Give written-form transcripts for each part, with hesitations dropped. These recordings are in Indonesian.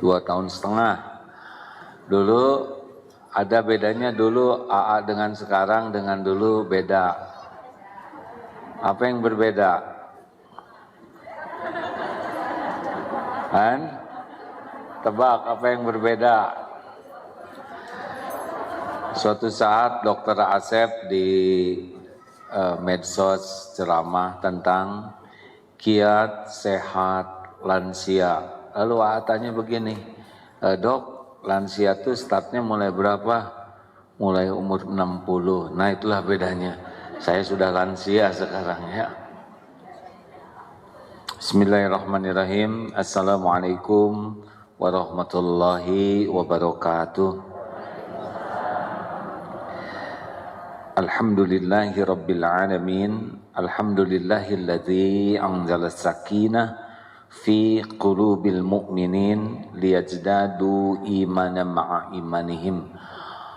2,5 tahun. Dulu ada bedanya, dulu AA dengan sekarang dengan dulu beda. Apa yang berbeda? Kan? Tebak apa yang berbeda? Suatu saat Dr. Asep di medsos ceramah tentang kiat sehat lansia. Lalu AA tanya begini, dok, lansia itu startnya mulai berapa? Mulai umur 60. Nah itulah bedanya. Saya sudah lansia sekarang ya. Bismillahirrahmanirrahim. Assalamualaikum warahmatullahi wabarakatuh. Alhamdulillahi rabbil alamin. Alhamdulillahilladzi anzala sakinah fi qulubil mu'minin liyazdadu imanan ma'a imanihim.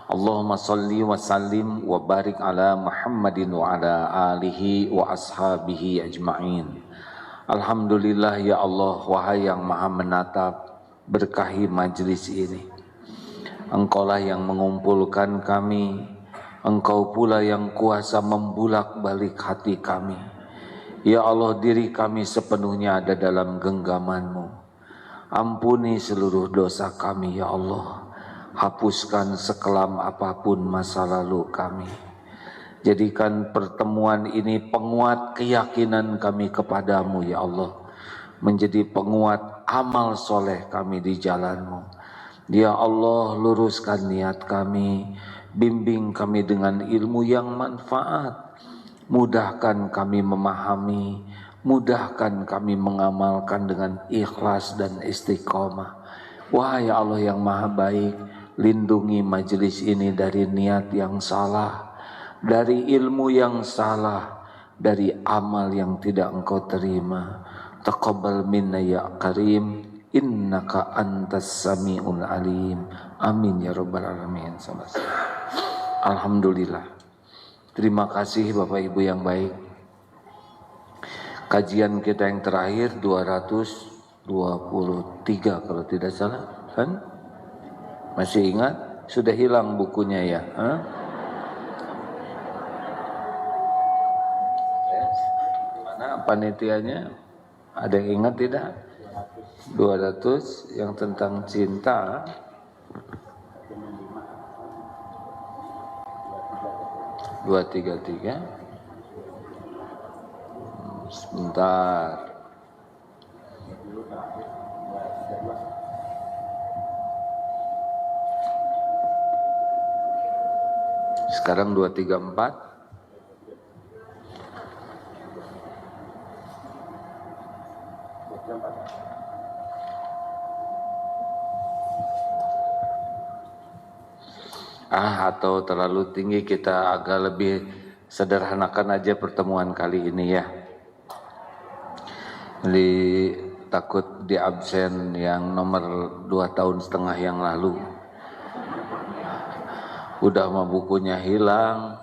Allahumma salli wa sallim wa barik ala Muhammadin wa ala alihi wa ashabihi ajma'in. Alhamdulillah ya Allah, wahai yang maha menatap, berkahi majlis ini. Engkaulah yang mengumpulkan kami, Engkau pula yang kuasa membulak-balik hati kami. Ya Allah, diri kami sepenuhnya ada dalam genggaman-Mu. Ampuni seluruh dosa kami ya Allah. Hapuskan sekelam apapun masa lalu kami. Jadikan pertemuan ini penguat keyakinan kami kepadamu ya Allah. Menjadi penguat amal soleh kami di jalan-Mu. Ya Allah, luruskan niat kami. Bimbing kami dengan ilmu yang manfaat. Mudahkan kami memahami. Mudahkan kami mengamalkan dengan ikhlas dan istiqomah. Wahai Allah yang maha baik, lindungi majelis ini dari niat yang salah, dari ilmu yang salah, dari amal yang tidak Engkau terima. Taqabbal minna ya karim, innaka antas sami'ul alim. Amin ya rabbal alamin. Alhamdulillah. Terima kasih Bapak Ibu yang baik. Kajian kita yang terakhir 223 kalau tidak salah, kan? Masih ingat? Sudah hilang bukunya ya? Mana panitianya? Ada yang ingat tidak? 200 yang tentang cinta. Dua tiga tiga. Sebentar. Sekarang 234. Atau terlalu tinggi, kita agak lebih sederhanakan aja pertemuan kali ini ya. Takut di absen yang nomor 2,5 tahun yang lalu. Udah mah bukunya hilang.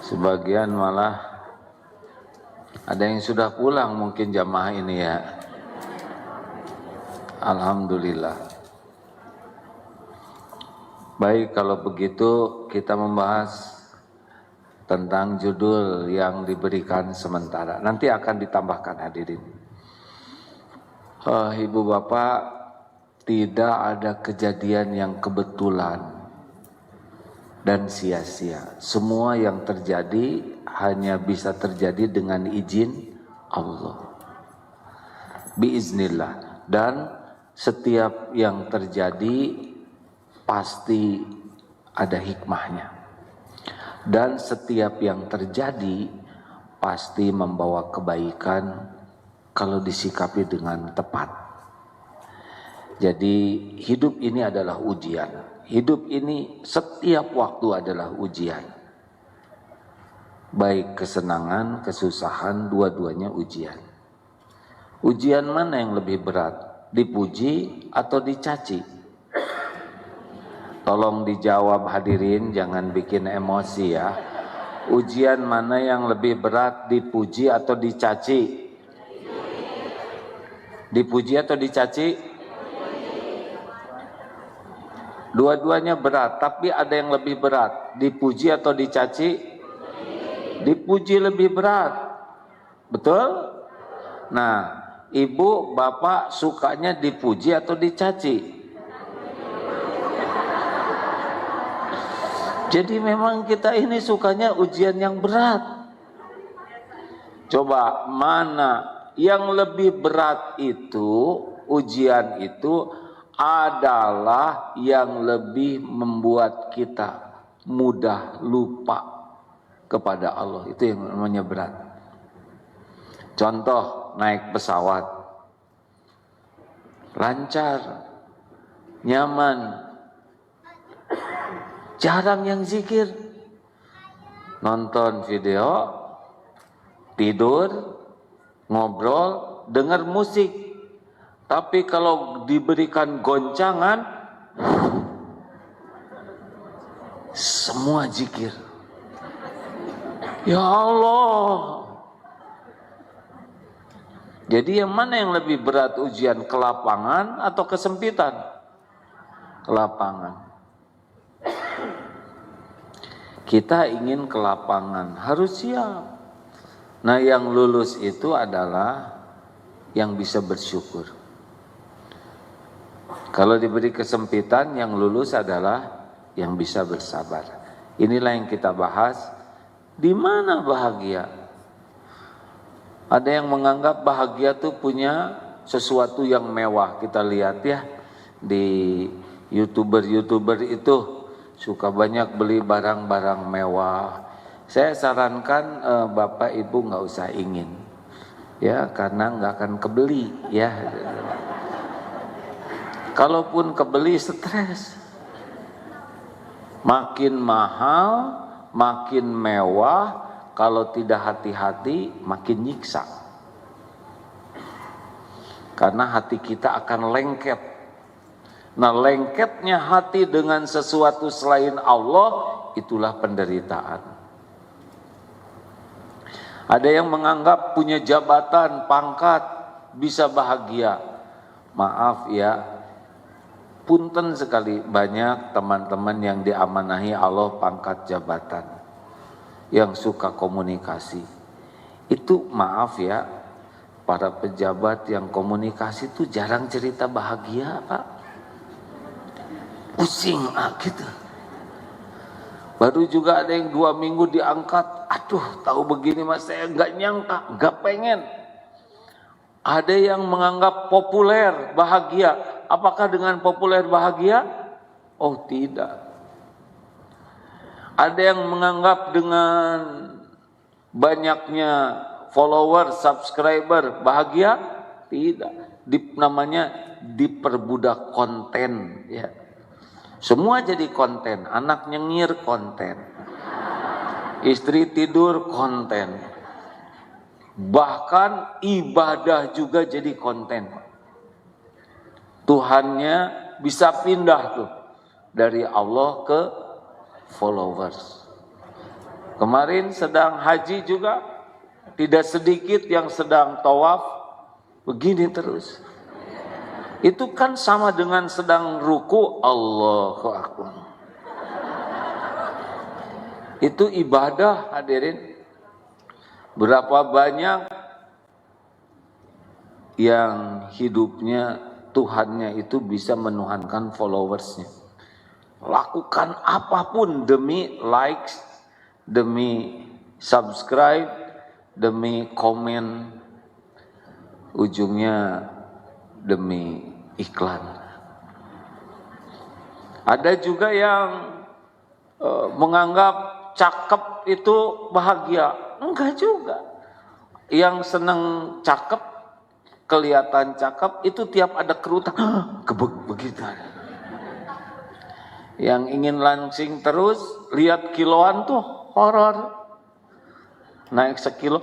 Sebagian malah ada yang sudah pulang mungkin jamaah ini ya. Alhamdulillah. Baik, kalau begitu kita membahas tentang judul yang diberikan sementara. Nanti akan ditambahkan hadirin. Ibu bapak, tidak ada kejadian yang kebetulan dan sia-sia. Semua yang terjadi hanya bisa terjadi dengan izin Allah. Biiznillah. Dan setiap yang terjadi pasti ada hikmahnya. Dan setiap yang terjadi pasti membawa kebaikan kalau disikapi dengan tepat. Jadi hidup ini adalah ujian. Hidup ini setiap waktu adalah ujian. Baik kesenangan, kesusahan, dua-duanya ujian. Ujian mana yang lebih berat? Dipuji atau dicaci? Tolong dijawab hadirin, jangan bikin emosi ya. Ujian mana yang lebih berat, dipuji atau dicaci? Dipuji atau dicaci? Dua-duanya berat, tapi ada yang lebih berat. Dipuji atau dicaci? Dipuji lebih berat. Betul? Nah, ibu, bapak sukanya dipuji atau dicaci? Jadi memang kita ini sukanya ujian yang berat. Coba mana yang lebih berat itu, ujian itu adalah yang lebih membuat kita mudah lupa kepada Allah. Itu yang namanya berat. Contoh, naik pesawat. Lancar, nyaman. Jarang yang zikir. Nonton video, tidur, ngobrol, dengar musik. Tapi kalau diberikan goncangan, semua zikir. Ya Allah. Jadi yang mana yang lebih berat ujian, kelapangan atau kesempitan? Kelapangan. Kita ingin kelapangan, harus siap. Nah, yang lulus itu adalah yang bisa bersyukur. Kalau diberi kesempitan, yang lulus adalah yang bisa bersabar. Inilah yang kita bahas. Di mana bahagia? Ada yang menganggap bahagia itu punya sesuatu yang mewah. Kita lihat ya, di YouTuber itu suka banyak beli barang-barang mewah. Saya sarankan Bapak Ibu nggak usah ingin, ya, karena nggak akan kebeli, ya. Kalaupun kebeli stres, makin mahal, makin mewah, kalau tidak hati-hati makin nyiksa. Karena hati kita akan lengket. Nah, lengketnya hati dengan sesuatu selain Allah, itulah penderitaan. Ada yang menganggap punya jabatan, pangkat, bisa bahagia. Maaf ya, punten sekali banyak teman-teman yang diamanahi Allah pangkat jabatan, yang suka komunikasi. Itu maaf ya, para pejabat yang komunikasi itu jarang cerita bahagia, Pak. Pusing gitu. Baru juga ada yang 2 minggu diangkat. Aduh, tahu begini mas, saya nggak nyangka, nggak pengen. Ada yang menganggap populer bahagia. Apakah dengan populer bahagia? Oh tidak. Ada yang menganggap dengan banyaknya follower, subscriber bahagia? Tidak. Namanya diperbudak konten, ya. Semua jadi konten, anak nyengir konten, istri tidur konten, bahkan ibadah juga jadi konten. Tuhannya bisa pindah tuh dari Allah ke followers. Kemarin sedang haji juga tidak sedikit yang sedang tawaf begini terus. Itu kan sama dengan sedang ruku, Allahu Akbar. Itu ibadah, hadirin. Berapa banyak yang hidupnya Tuhannya itu bisa menuhankan followersnya. Lakukan apapun demi likes, demi subscribe, demi komen, ujungnya demi iklan. Ada juga yang menganggap cakep itu bahagia. Enggak juga. Yang senang cakep, kelihatan cakep, itu tiap ada kerutan, begitu. Yang ingin langsing terus, lihat kiloan tuh horor. Naik sekilo.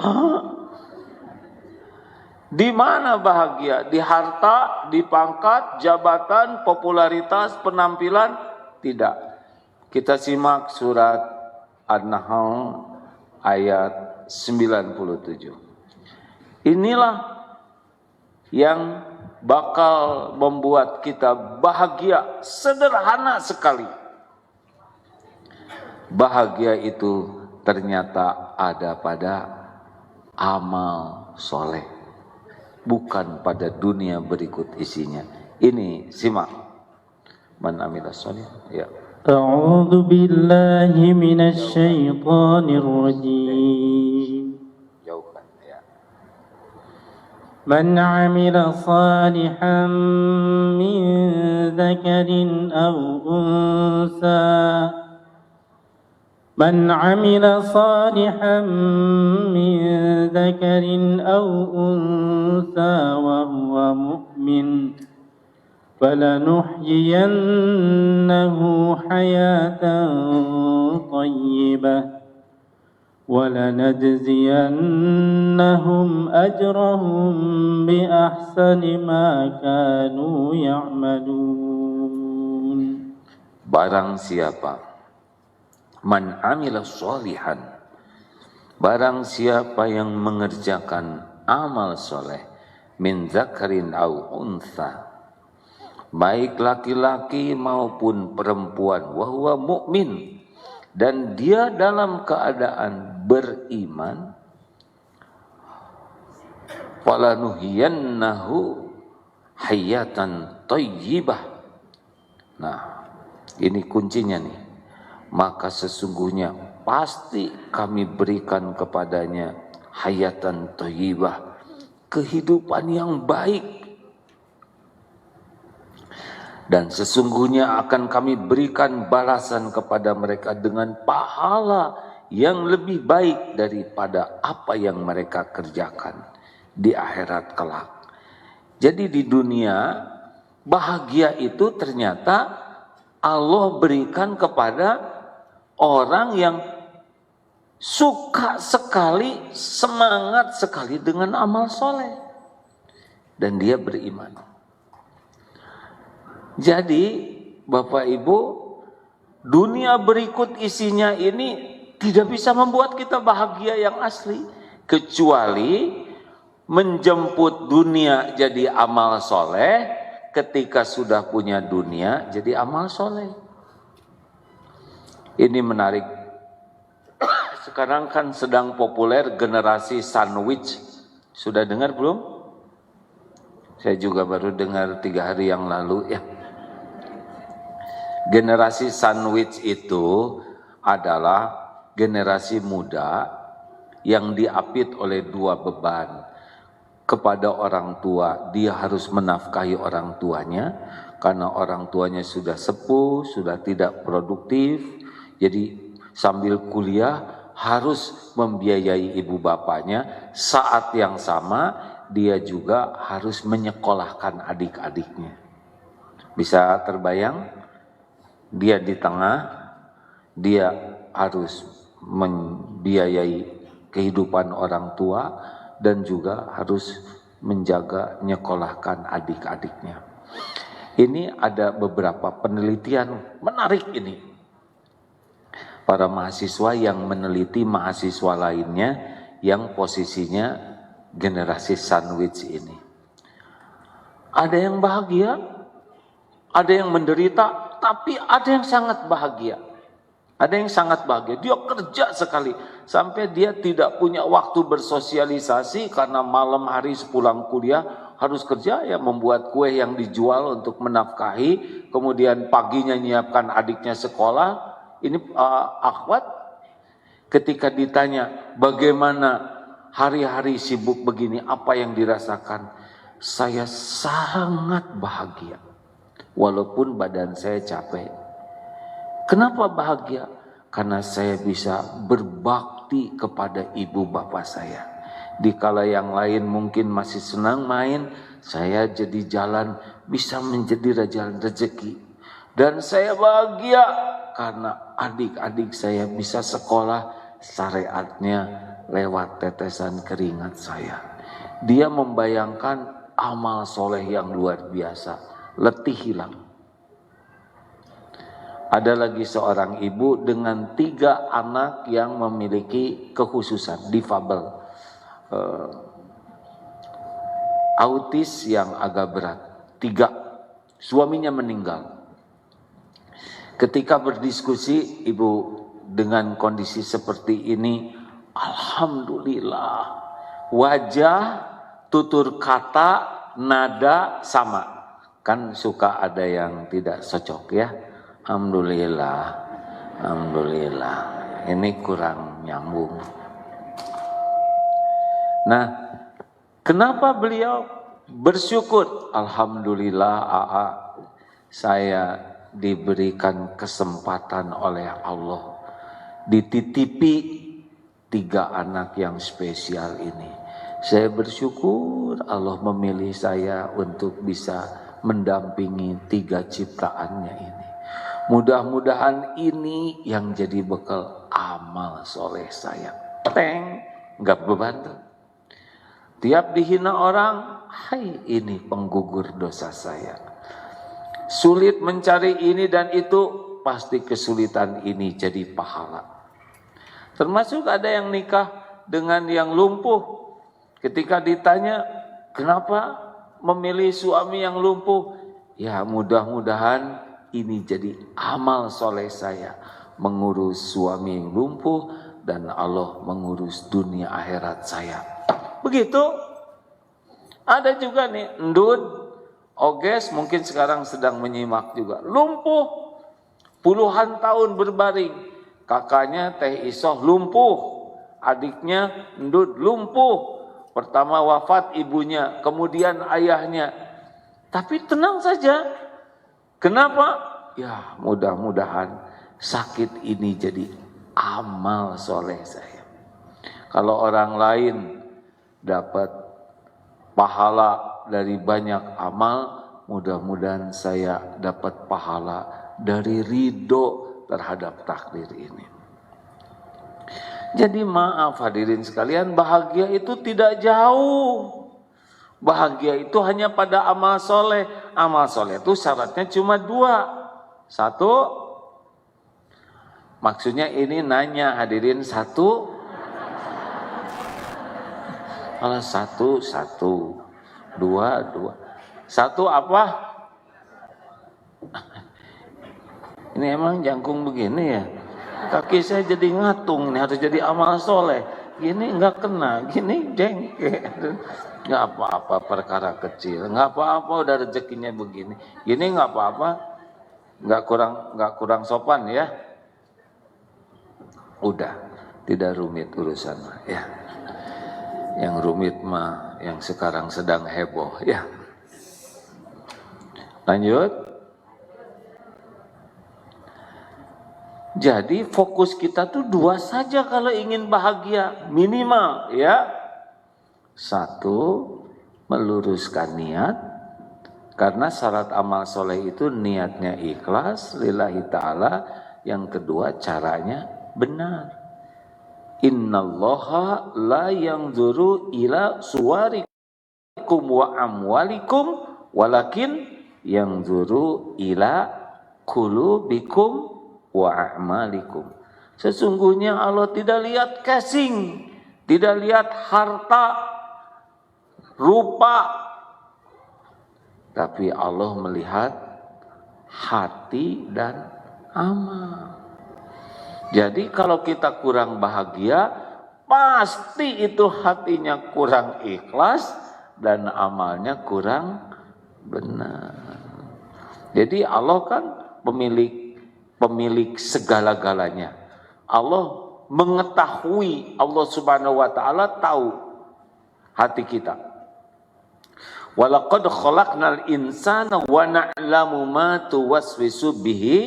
Di mana bahagia? Di harta, di pangkat, jabatan, popularitas, penampilan? Tidak. Kita simak surat An-Nahl ayat 97. Inilah yang bakal membuat kita bahagia, sederhana sekali. Bahagia itu ternyata ada pada amal soleh, bukan pada dunia berikut isinya. Ini simak. Man amila soleh. Ya. A'udzu billahi minasy syaithanir rajim. Jauhkan ya. Man 'amila salihan min dzakarin aw unsa من عمل صالحا من ذكر أو أنثى وهو مؤمن فلنحيينه حياة طيبة ولنجزينهم أجرهم بأحسن ما كانوا يعملون. Barang siapa man amila sholihan, barang siapa yang mengerjakan amal soleh, min zakarin au untha, baik laki-laki maupun perempuan, wahwa mukmin, dan dia dalam keadaan beriman, falanuhiyannahu hayatan thayyibah. Nah, ini kuncinya nih. Maka sesungguhnya pasti kami berikan kepadanya hayatan thayyibah, kehidupan yang baik. Dan sesungguhnya akan kami berikan balasan kepada mereka dengan pahala yang lebih baik daripada apa yang mereka kerjakan di akhirat kelak. Jadi di dunia bahagia itu ternyata Allah berikan kepada orang yang suka sekali, semangat sekali dengan amal soleh, dan dia beriman. Jadi Bapak Ibu, dunia berikut isinya ini tidak bisa membuat kita bahagia yang asli, kecuali menjemput dunia jadi amal soleh. Ketika sudah punya dunia jadi amal soleh. Ini menarik. Sekarang kan sedang populer generasi sandwich. Sudah dengar belum? Saya juga baru dengar 3 hari yang lalu ya. Generasi sandwich itu adalah generasi muda yang diapit oleh 2 beban. Kepada orang tua, dia harus menafkahi orang tuanya, karena orang tuanya sudah sepuh, sudah tidak produktif. Jadi sambil kuliah harus membiayai ibu bapaknya. Saat yang sama dia juga harus menyekolahkan adik-adiknya. Bisa terbayang? Dia di tengah, dia harus membiayai kehidupan orang tua dan juga harus menjaga nyekolahkan adik-adiknya. Ini ada beberapa penelitian menarik ini. Para mahasiswa yang meneliti mahasiswa lainnya yang posisinya generasi sandwich ini. Ada yang bahagia, ada yang menderita, tapi ada yang sangat bahagia. Ada yang sangat bahagia, dia kerja sekali sampai dia tidak punya waktu bersosialisasi karena malam hari sepulang kuliah harus kerja, ya membuat kue yang dijual untuk menafkahi, kemudian paginya nyiapkan adiknya sekolah. Ini akhwat ketika ditanya bagaimana hari-hari sibuk begini, apa yang dirasakan? Saya sangat bahagia walaupun badan saya capek. Kenapa bahagia? Karena saya bisa berbakti kepada ibu bapak saya. Dikala yang lain mungkin masih senang main, saya jadi jalan bisa menjadi raja rezeki. Dan saya bahagia karena adik-adik saya bisa sekolah syariatnya lewat tetesan keringat saya. Dia membayangkan amal soleh yang luar biasa, letih hilang. Ada lagi seorang ibu dengan 3 anak yang memiliki kekhususan, difabel. autis yang agak berat. 3, suaminya meninggal. Ketika berdiskusi, ibu dengan kondisi seperti ini, alhamdulillah, wajah, tutur kata, nada sama. Kan suka ada yang tidak cocok ya. Alhamdulillah, alhamdulillah. Ini kurang nyambung. Nah, kenapa beliau bersyukur? Alhamdulillah, saya diberikan kesempatan oleh Allah, dititipi 3 anak yang spesial ini. Saya bersyukur Allah memilih saya untuk bisa mendampingi 3 ciptaannya ini. Mudah-mudahan ini yang jadi bekal amal soleh saya. Nggak beban tuh. Tiap dihina orang, hai ini penggugur dosa saya. Sulit mencari ini dan itu, pasti kesulitan ini jadi pahala. Termasuk ada yang nikah dengan yang lumpuh. Ketika ditanya, kenapa memilih suami yang lumpuh? Ya mudah-mudahan ini jadi amal soleh saya. Mengurus suami yang lumpuh dan Allah mengurus dunia akhirat saya. Begitu. Ada juga nih, ndud, oges, mungkin sekarang sedang menyimak juga. Lumpuh, puluhan tahun berbaring. Kakaknya Teh Isoh lumpuh, adiknya ndud lumpuh. Pertama wafat ibunya, kemudian ayahnya. Tapi tenang saja. Kenapa? Ya mudah-mudahan sakit ini jadi amal soleh saya. Kalau orang lain dapat pahala dari banyak amal, mudah-mudahan saya dapat pahala dari ridho terhadap takdir ini. Jadi maaf hadirin sekalian, bahagia itu tidak jauh. Bahagia itu hanya pada amal soleh. Amal soleh itu syaratnya cuma 2. 1, maksudnya ini nanya hadirin 1. Kalau 1, 2. 1 apa? Ini emang jangkung begini ya? Kaki saya jadi ngatung, ini harus jadi amal soleh. Gini nggak kena, gini jengke. Nggak apa-apa perkara kecil, nggak apa-apa udah rezekinya begini. Gini nggak apa-apa, nggak kurang sopan ya. Udah, tidak rumit urusan ya. Yang rumit mah yang sekarang sedang heboh ya. Lanjut. Jadi fokus kita tuh 2 saja kalau ingin bahagia, minimal ya. 1, meluruskan niat, karena syarat amal soleh itu niatnya ikhlas lillahi ta'ala. Yang kedua caranya benar. Innallaha la yanzuru ila suwarikum wa amwalikum walakin yanzuru ila qulubikum wa a'malikum. Sesungguhnya Allah tidak lihat casing, tidak lihat harta, rupa, tapi Allah melihat hati dan amal. Jadi kalau kita kurang bahagia, pasti itu hatinya kurang ikhlas dan amalnya kurang benar. Jadi Allah kan pemilik segala-galanya. Allah mengetahui, Allah Subhanahu wa taala tahu hati kita. Walaqad khalaqnal insana wa na'lamu ma tuwaswisu bihi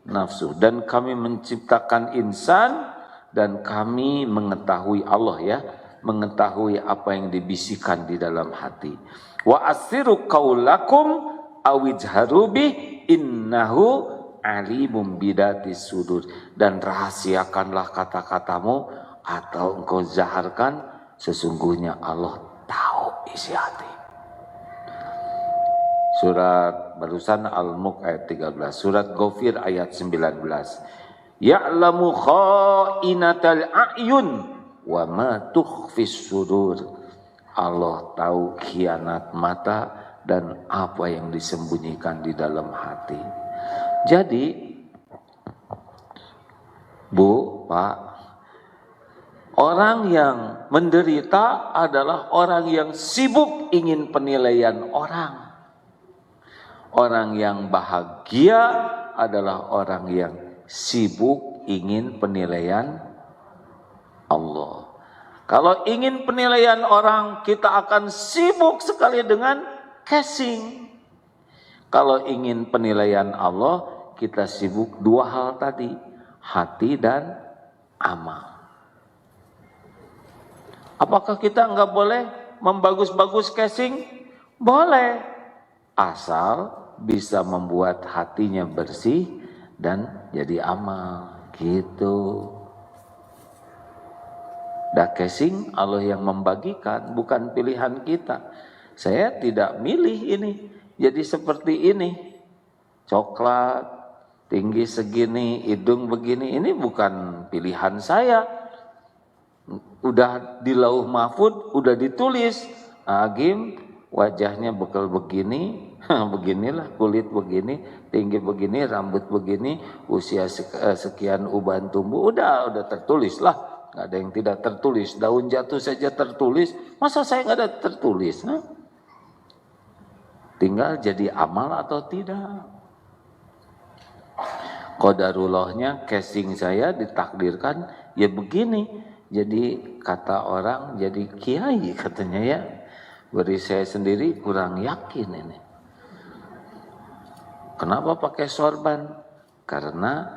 nafsu. Dan kami menciptakan insan dan kami mengetahui, Allah ya, mengetahui apa yang dibisikkan di dalam hati. Wa asiru qaulakum awijharu bi innahu alimum bidatis sudur. Dan rahasiakanlah kata-katamu atau engkau zaharkan, sesungguhnya Allah tahu isi hati. Surat barusan Al-Mulk ayat 13, surat Ghafir ayat 19. Ya'lamu kha'inatal a'yun wa ma tukhfis sudur. Allah tahu khianat mata dan apa yang disembunyikan di dalam hati. Jadi, Bu, Pak, orang yang menderita adalah orang yang sibuk ingin penilaian orang. Orang yang bahagia adalah orang yang sibuk ingin penilaian Allah. Kalau ingin penilaian orang, kita akan sibuk sekali dengan casing. Kalau ingin penilaian Allah, kita sibuk dua hal tadi, hati dan amal. Apakah kita enggak boleh membagus-bagus casing? Boleh, asal bisa membuat hatinya bersih dan jadi amal, gitu. Casing Allah yang membagikan, bukan pilihan kita. Saya tidak milih ini jadi seperti ini, coklat, tinggi segini, hidung begini, ini bukan pilihan saya. Udah di lauh mahfud, udah ditulis, Agim wajahnya bekal begini, beginilah, kulit begini, tinggi begini, rambut begini, usia sekian uban tumbuh, udah tertulis lah. Nggak ada yang tidak tertulis, daun jatuh saja tertulis, masa saya nggak ada tertulis? Tinggal jadi amal atau tidak. Qadarullahnya casing saya ditakdirkan ya begini, jadi kata orang jadi kiai katanya ya. Beri saya sendiri kurang yakin ini. Kenapa pakai sorban? Karena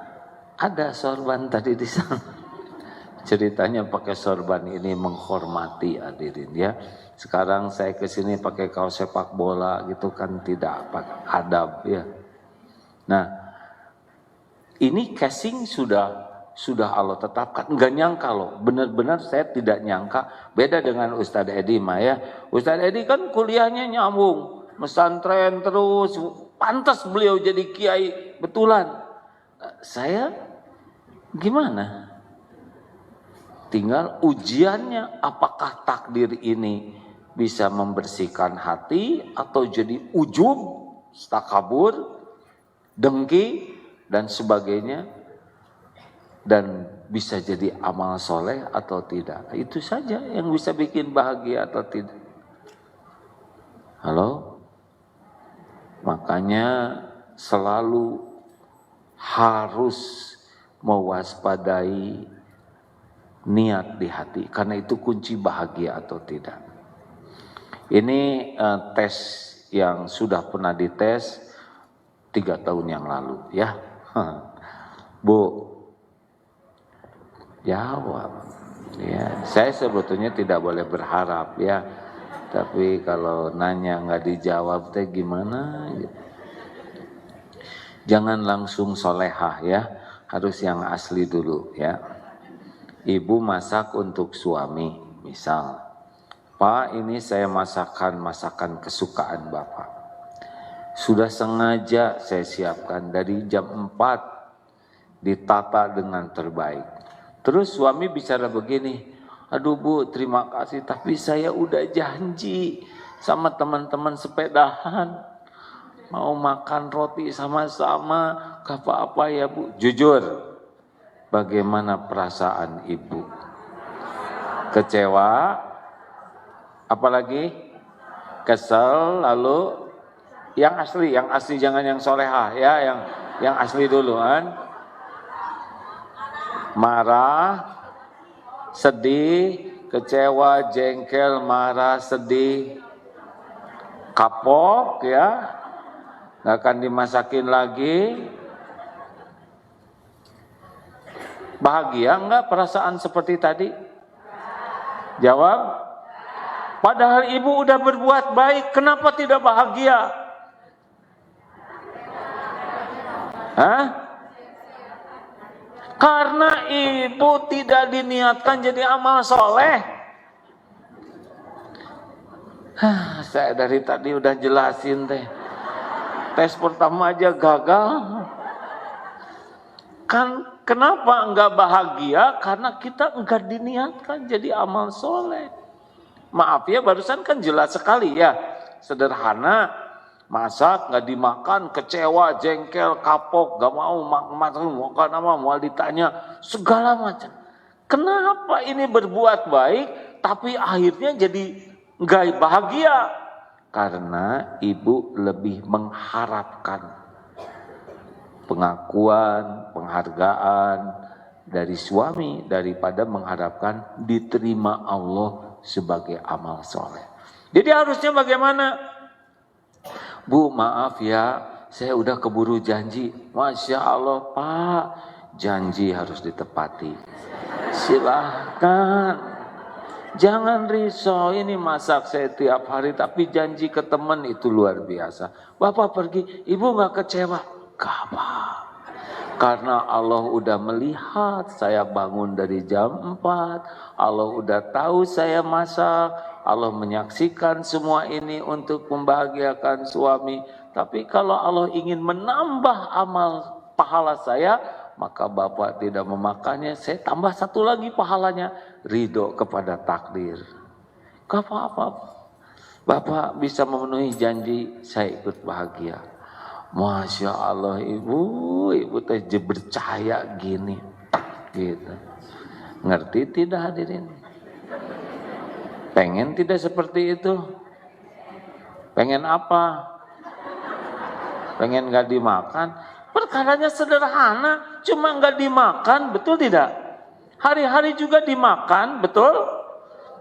ada sorban tadi di sana. Ceritanya pakai sorban ini menghormati, hadirin ya. Sekarang saya ke sini pakai kaos sepak bola gitu kan tidak adab ya. Nah, ini casing sudah Allah tetapkan. Enggak nyangka loh, benar-benar saya tidak nyangka. Beda dengan Ustadz Edi mah ya. Ustadz Edi kan kuliahnya nyambung, pesantren terus, pantas beliau jadi kiai betulan. Saya gimana? Tinggal ujiannya, apakah takdir ini bisa membersihkan hati atau jadi ujub, takabur, dengki dan sebagainya, dan bisa jadi amal soleh atau tidak. Itu saja yang bisa bikin bahagia atau tidak. Halo? Makanya selalu harus mewaspadai niat di hati, karena itu kunci bahagia atau tidak. Ini tes yang sudah pernah dites 3 tahun yang lalu ya. Bu, jawab ya. Saya sebetulnya tidak boleh berharap ya, tapi kalau nanya nggak dijawab teh gimana? Jangan langsung solehah ya, harus yang asli dulu ya. Ibu masak untuk suami, misal, Pak ini saya masakan kesukaan Bapak. Sudah sengaja saya siapkan dari jam 4, ditata dengan terbaik. Terus suami bicara begini, aduh Bu terima kasih tapi saya udah janji sama teman-teman sepedahan. Mau makan roti sama-sama, gak apa-apa ya Bu. Jujur. Bagaimana perasaan ibu? Kecewa, apalagi kesel, lalu yang asli jangan yang solehah ya, yang asli dulu kan. Marah, sedih, kecewa, jengkel, marah, sedih, kapok ya, nggak akan dimasakin lagi. Bahagia enggak perasaan seperti tadi? Jawab. Padahal ibu udah berbuat baik, kenapa tidak bahagia? Hah? Karena ibu tidak diniatkan jadi amal soleh. Saya dari tadi udah jelasin teh. Tes pertama aja gagal. Kan kenapa enggak bahagia? Karena kita enggak diniatkan jadi amal soleh. Maaf ya, barusan kan jelas sekali ya. Sederhana, masak nggak dimakan, kecewa, jengkel, kapok, gak mau makan apa, mau ditanya segala macam. Kenapa ini berbuat baik tapi akhirnya jadi nggak bahagia? Karena ibu lebih mengharapkan pengakuan, penghargaan dari suami daripada mengharapkan diterima Allah sebagai amal soleh. Jadi harusnya bagaimana? Bu, maaf ya, saya udah keburu janji. Masya Allah Pak, janji harus ditepati. Silahkan, jangan risau, ini masak saya tiap hari, tapi janji ke teman itu luar biasa. Bapak pergi, ibu gak kecewa? Gak apa. Karena Allah udah melihat saya bangun dari jam 4, Allah udah tahu saya masak, Allah menyaksikan semua ini untuk membahagiakan suami. Tapi kalau Allah ingin menambah amal pahala saya, maka Bapak tidak memakannya, saya tambah satu lagi pahalanya, ridho kepada takdir. Gak apa-apa, Bapak bisa memenuhi janji, saya ikut bahagia. Masya Allah ibu teh bercahaya gini, gitu. Ngerti tidak hadirin? Pengen tidak seperti itu? Pengen apa? Pengen gak dimakan? Perkaranya sederhana, cuma gak dimakan, betul tidak? Hari-hari juga dimakan, betul?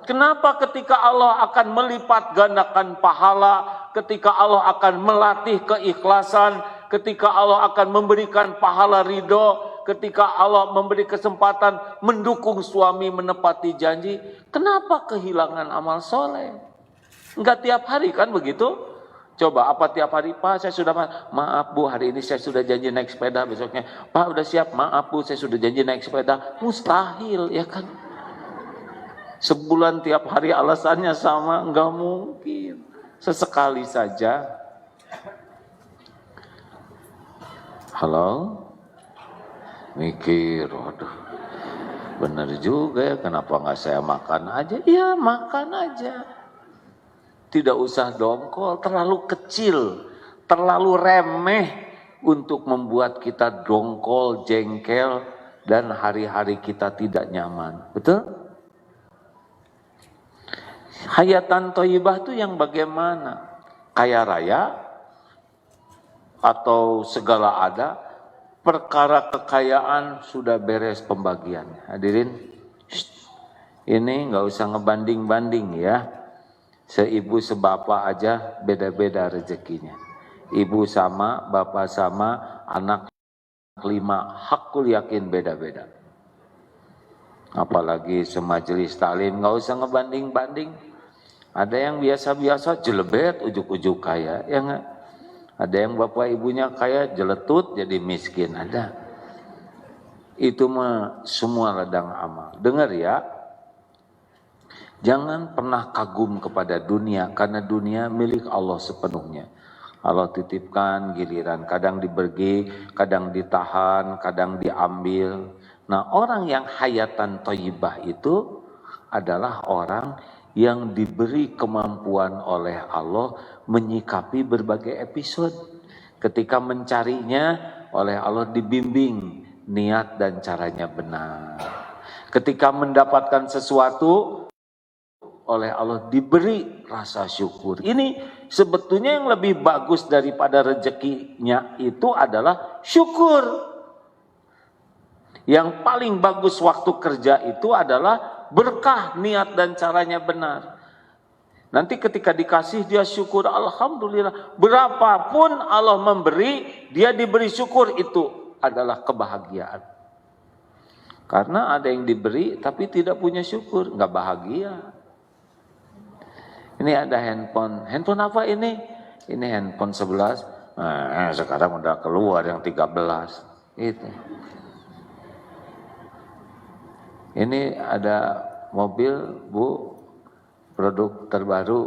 Kenapa ketika Allah akan melipat gandakan pahala, ketika Allah akan melatih keikhlasan, ketika Allah akan memberikan pahala ridho, ketika Allah memberi kesempatan mendukung suami menepati janji, kenapa kehilangan amal soleh? Enggak tiap hari kan begitu? Coba apa tiap hari, Pak saya sudah maaf Bu, hari ini saya sudah janji naik sepeda, besoknya Pak udah siap, maaf Bu saya sudah janji naik sepeda. Mustahil ya kan? Sebulan tiap hari alasannya sama, enggak mungkin. Sesekali saja. Halo? Mikir, waduh, bener juga ya, kenapa nggak saya makan aja? Ya makan aja. Tidak usah dongkol, terlalu kecil, terlalu remeh untuk membuat kita dongkol, jengkel, dan hari-hari kita tidak nyaman. Betul? Hayatan thayyibah itu yang bagaimana? Kaya raya atau segala ada, perkara kekayaan sudah beres pembagiannya. Hadirin, ini nggak usah ngebanding-banding ya. Seibu sebapak aja beda-beda rezekinya. Ibu sama, bapak sama, anak 5, hakul yakin beda-beda. Apalagi semajelis taklim, nggak usah ngebanding-banding. Ada yang biasa-biasa jelebet ujuk-ujuk kaya, ya enggak? Ada yang bapak ibunya kaya jeletut jadi miskin, ada. Itu mah semua ladang amal. Dengar ya, jangan pernah kagum kepada dunia, karena dunia milik Allah sepenuhnya. Allah titipkan giliran, kadang diberi, kadang ditahan, kadang diambil. Nah, orang yang hayatan thayyibah itu adalah orang yang diberi kemampuan oleh Allah menyikapi berbagai episode. Ketika mencarinya, oleh Allah dibimbing niat dan caranya benar. Ketika mendapatkan sesuatu, oleh Allah diberi rasa syukur. Ini sebetulnya yang lebih bagus daripada rezekinya itu adalah syukur. Yang paling bagus waktu kerja itu adalah berkah, niat dan caranya benar. Nanti ketika dikasih dia syukur, alhamdulillah. Berapapun Allah memberi, dia diberi syukur, itu adalah kebahagiaan. Karena ada yang diberi tapi tidak punya syukur, nggak bahagia. Ini ada handphone. Handphone apa ini? Ini handphone 11. Nah, sekarang udah keluar yang 13. Itu. Ini ada mobil, Bu, produk terbaru.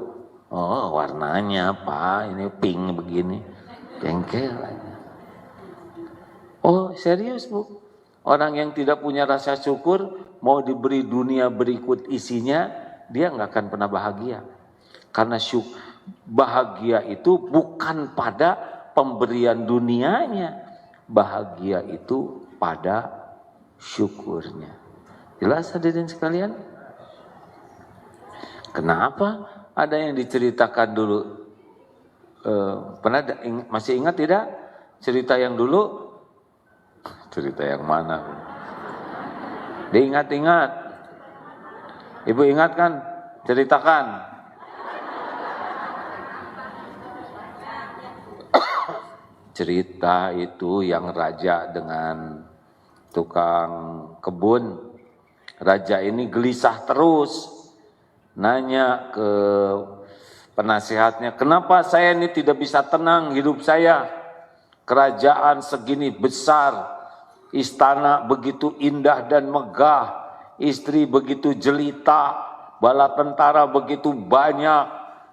Oh, warnanya apa? Ini pink begini. Jengkel aja. Oh, serius, Bu? Orang yang tidak punya rasa syukur mau diberi dunia berikut isinya, dia nggak akan pernah bahagia. Karena bahagia itu bukan pada pemberian dunianya, bahagia itu pada syukurnya. Jelas hadirin sekalian? Kenapa? Ada yang diceritakan dulu. Masih ingat tidak? Cerita yang dulu? Cerita yang mana? Diingat-ingat. Ibu ingat kan? Ceritakan. Cerita itu yang raja dengan tukang kebun. Raja ini gelisah terus. Nanya ke penasihatnya, kenapa saya ini tidak bisa tenang hidup saya? Kerajaan segini besar, istana begitu indah dan megah, istri begitu jelita, bala tentara begitu banyak,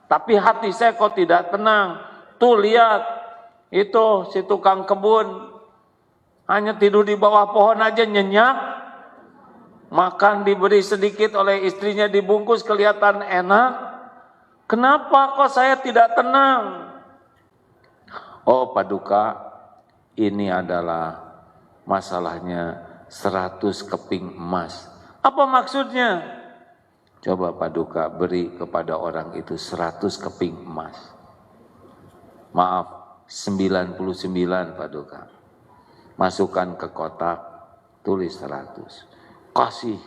tapi hati saya kok tidak tenang. Tuh lihat, itu si tukang kebun, hanya tidur di bawah pohon aja nyenyak. Makan diberi sedikit oleh istrinya, dibungkus kelihatan enak. Kenapa kok saya tidak tenang? Oh Paduka, ini adalah masalahnya 100 keping emas. Apa maksudnya? Coba Paduka beri kepada orang itu 100 keping emas. Maaf, 99 Paduka. Masukkan ke kotak, tulis 100. Kasih.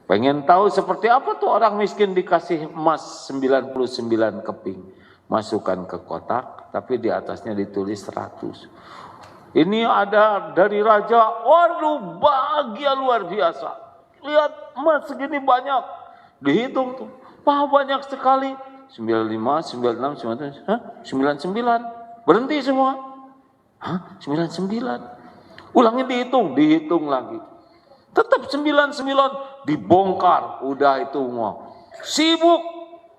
Pengen tahu seperti apa tuh orang miskin dikasih emas 99 keping. Masukkan ke kotak, tapi di atasnya ditulis 100. Ini ada dari raja, waduh bahagia luar biasa. Lihat emas segini banyak. Dihitung tuh, wah banyak sekali. 95, 96, 99. Berhenti semua. 99. Ulangi dihitung lagi. Tetap 99 dibongkar, udah itu semua. Sibuk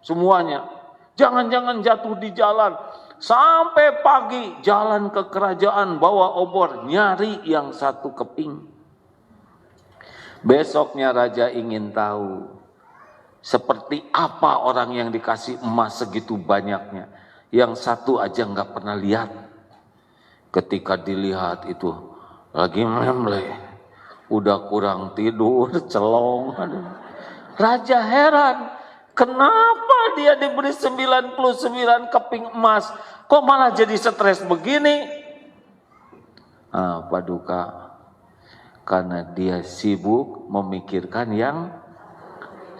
semuanya. Jangan-jangan jatuh di jalan. Sampai pagi jalan ke kerajaan bawa obor, nyari yang 1 keping. Besoknya raja ingin tahu seperti apa orang yang dikasih emas segitu banyaknya. Yang 1 aja nggak pernah lihat. Ketika dilihat itu lagi memleh. Udah kurang tidur, celong. Raja heran, kenapa dia diberi 99 keping emas, kok malah jadi stres begini? Paduka, karena dia sibuk memikirkan yang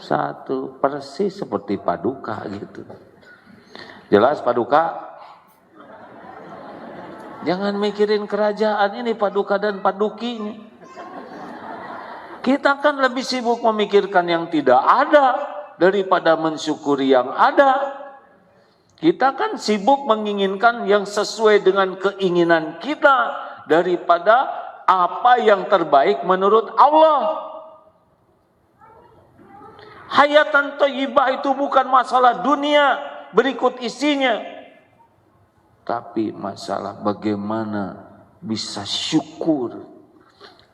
1, persis seperti Paduka gitu. Jelas Paduka? Jangan mikirin kerajaan ini Paduka dan Paduki ini. Kita kan lebih sibuk memikirkan yang tidak ada daripada mensyukuri yang ada. Kita kan sibuk menginginkan yang sesuai dengan keinginan kita daripada apa yang terbaik menurut Allah. Hayatan thayyibah itu bukan masalah dunia berikut isinya, tapi masalah bagaimana bisa syukur,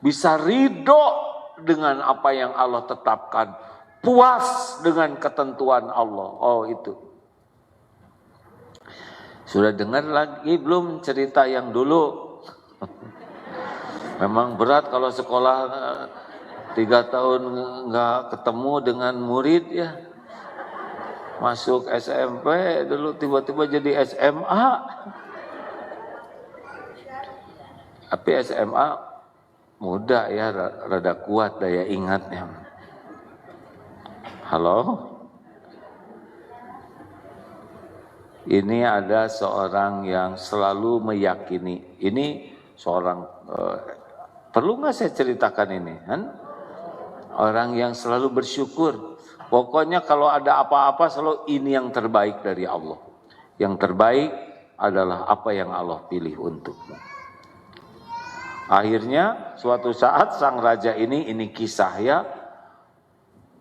bisa ridho dengan apa yang Allah tetapkan, puas dengan ketentuan Allah. Oh itu. Sudah dengar lagi belum cerita yang dulu? Memang berat kalau sekolah 3 tahun nggak ketemu dengan murid ya. Masuk SMP dulu tiba-tiba jadi SMA. Tapi SMA mudah ya, rada kuat daya ingatnya. Halo? Ini ada seorang yang selalu meyakini. Ini seorang, perlu nggak saya ceritakan ini? Kan? Orang yang selalu bersyukur. Pokoknya kalau ada apa-apa selalu ini yang terbaik dari Allah. Yang terbaik adalah apa yang Allah pilih untukmu. Akhirnya suatu saat sang raja ini kisah ya,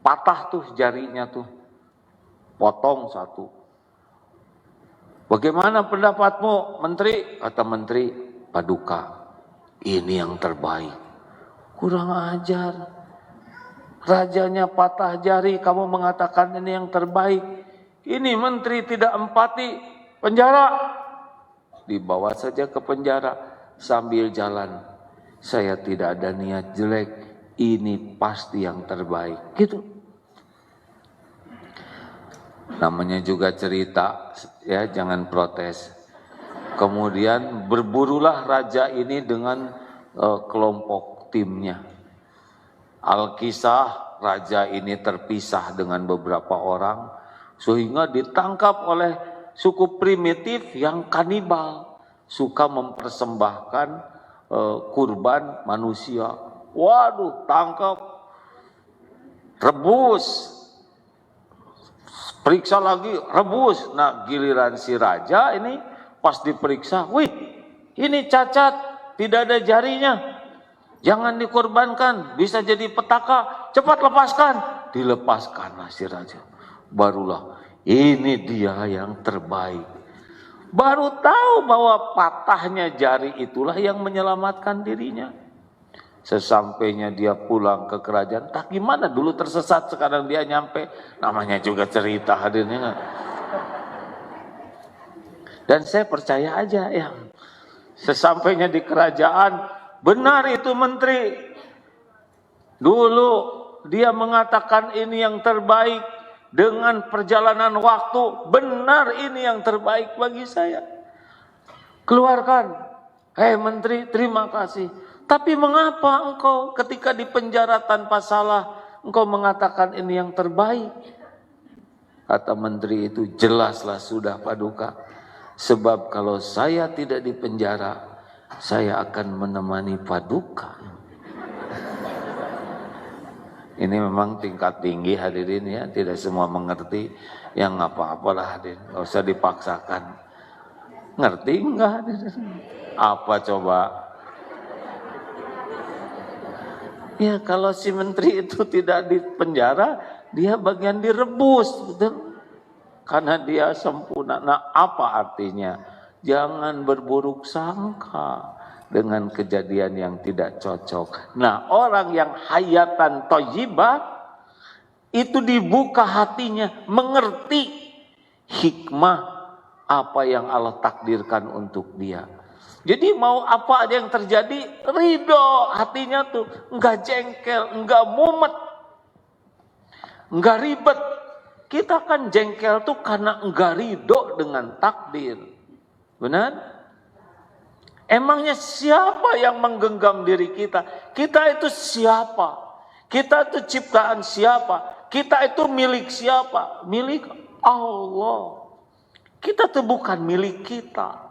patah tuh jarinya tuh, potong 1. Bagaimana pendapatmu menteri? Kata menteri, Paduka, ini yang terbaik. Kurang ajar. Rajanya patah jari, kamu mengatakan ini yang terbaik. Ini menteri tidak empati, penjara. Dibawa saja ke penjara sambil jalan. Saya tidak ada niat jelek, ini pasti yang terbaik. Gitu. Namanya juga cerita, ya jangan protes. Kemudian berburulah raja ini dengan kelompok timnya. Alkisah, raja ini terpisah dengan beberapa orang sehingga ditangkap oleh suku primitif yang kanibal, suka mempersembahkan kurban manusia. Waduh, tangkap, rebus, periksa lagi, rebus. Nah, giliran si raja ini pas diperiksa, wih, ini cacat, tidak ada jarinya. Jangan dikorbankan, bisa jadi petaka. Cepat lepaskan. Dilepaskanlah si raja. Barulah ini dia yang terbaik. Baru tahu bahwa patahnya jari itulah yang menyelamatkan dirinya. Sesampainya dia pulang ke kerajaan, tak gimana dulu tersesat, sekarang dia nyampe. Namanya juga cerita hadirnya. Dan saya percaya aja ya, sesampainya di kerajaan, benar itu menteri. Dulu dia mengatakan ini yang terbaik. Dengan perjalanan waktu, benar ini yang terbaik bagi saya. Keluarkan. Hei menteri, terima kasih. Tapi mengapa engkau ketika di penjara tanpa salah, engkau mengatakan ini yang terbaik? Kata menteri itu, jelaslah sudah Paduka. Sebab kalau saya tidak di penjara, saya akan menemani Paduka. Ini memang tingkat tinggi hadirin ya, tidak semua mengerti. Yang apa-apalah hadirin, nggak usah dipaksakan. Ngerti enggak hadirin? Apa coba? Ya kalau si menteri itu tidak di penjara, dia bagian direbus, betul? Karena dia sempurna. Nah, apa artinya? Jangan berburuk sangka dengan kejadian yang tidak cocok. Nah, orang yang hayatan thayyibah itu dibuka hatinya, mengerti hikmah apa yang Allah takdirkan untuk dia. Jadi mau apa aja yang terjadi, ridho hatinya tuh, enggak jengkel, enggak mumet, enggak ribet. Kita kan jengkel tuh karena enggak ridho dengan takdir. Benar? Emangnya siapa yang menggenggam diri kita? Kita itu siapa? Kita itu ciptaan siapa? Kita itu milik siapa? Milik Allah. Kita itu bukan milik kita.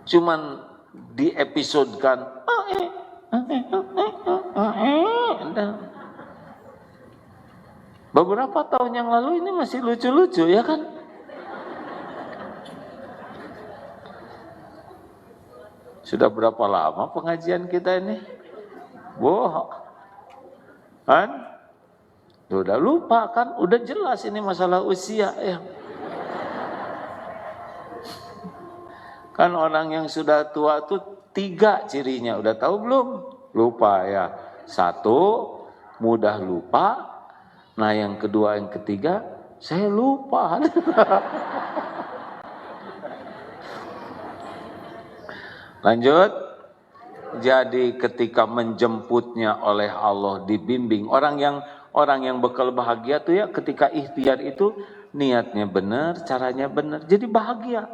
Cuman diepisodekan. Beberapa tahun yang lalu ini masih lucu-lucu ya kan? Sudah berapa lama pengajian kita ini? Boh, kan? Udah lupa kan? Udah jelas ini masalah usia ya. Kan orang yang sudah tua tuh 3 cirinya. Udah tahu belum? Lupa ya. 1, mudah lupa. Nah yang kedua, yang ketiga, saya lupa. Lanjut. Jadi ketika menjemputnya oleh Allah dibimbing. Orang yang bekal bahagia tuh ya ketika ikhtiar itu niatnya benar, caranya benar. Jadi bahagia.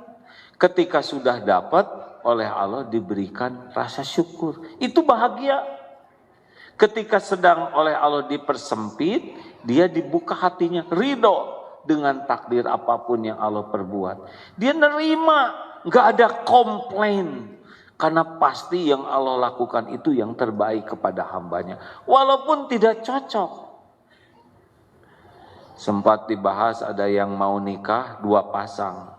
Ketika sudah dapat oleh Allah diberikan rasa syukur. Itu bahagia. Ketika sedang oleh Allah dipersempit, dia dibuka hatinya, ridho dengan takdir apapun yang Allah perbuat. Dia nerima, nggak ada komplain. Karena pasti yang Allah lakukan itu yang terbaik kepada hambanya. Walaupun tidak cocok. Sempat dibahas ada yang mau nikah 2 pasang.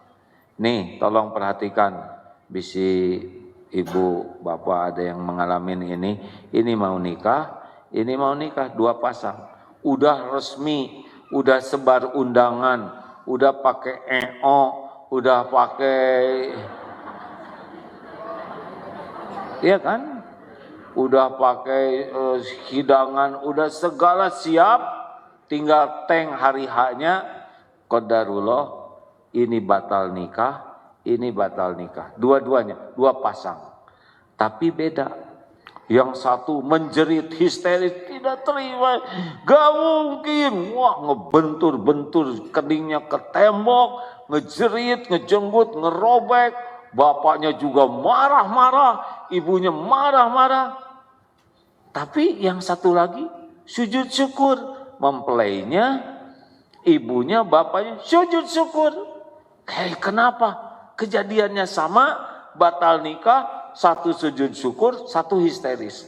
Nih tolong perhatikan. Bisi ibu bapak ada yang mengalami ini. Ini mau nikah. Ini mau nikah 2 pasang. Udah resmi. Udah sebar undangan. Udah pakai EO. Udah pakai... Iya kan? udah pakai hidangan, udah segala siap, tinggal teng hari haknya, qadarullah, ini batal nikah, ini batal nikah. Dua-duanya, dua pasang. Tapi beda. Yang satu menjerit histeris, tidak terima, gak mungkin. Wah, ngebentur-bentur keningnya ke tembok, ngejerit, ngejenggut, ngerobek. Bapaknya juga marah-marah, ibunya marah-marah. Tapi yang satu lagi sujud syukur, mempelainya, ibunya, bapaknya sujud syukur. Kenapa? Kejadiannya sama, batal nikah, satu sujud syukur, satu histeris.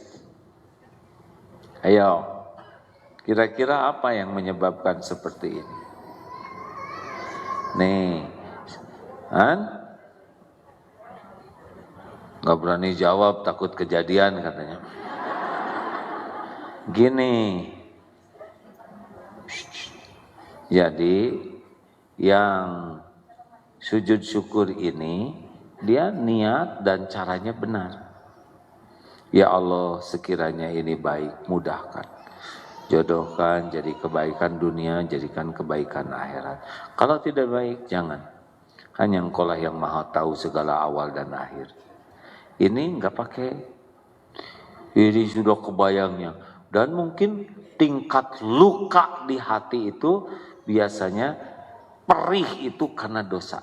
Ayo, kira-kira apa yang menyebabkan seperti ini? Nih, nggak berani jawab, takut kejadian katanya. Gini, jadi yang sujud syukur ini, dia niat dan caranya benar. Ya Allah, sekiranya ini baik, mudahkan. Jodohkan jadi kebaikan dunia, jadikan kebaikan akhirat. Kalau tidak baik, jangan. Hanya Engkaulah yang maha tahu segala awal dan akhir. Ini enggak pakai. Ini sudah kebayangnya. Dan mungkin tingkat luka di hati itu biasanya perih itu karena dosa.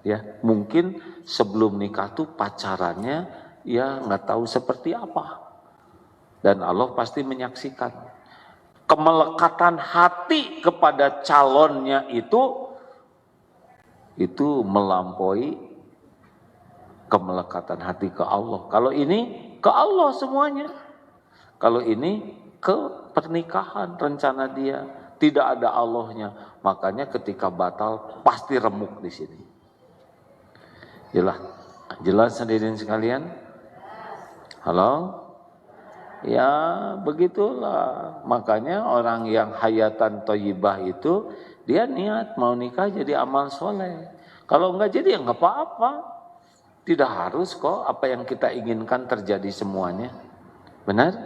Ya, mungkin sebelum nikah tuh pacarannya ya nggak tahu seperti apa, dan Allah pasti menyaksikan kemelekatan hati kepada calonnya itu melampaui kemelekatan hati ke Allah. Kalau ini ke Allah semuanya, kalau ini ke pernikahan rencana dia, tidak ada Allahnya, makanya ketika batal pasti remuk di sini. Jelas hadirin sekalian? Halo? Ya begitulah. Makanya orang yang hayatan thayyibah itu, dia niat mau nikah jadi amal soleh. Kalau enggak jadi ya enggak apa-apa. Tidak harus kok apa yang kita inginkan terjadi semuanya. Benar?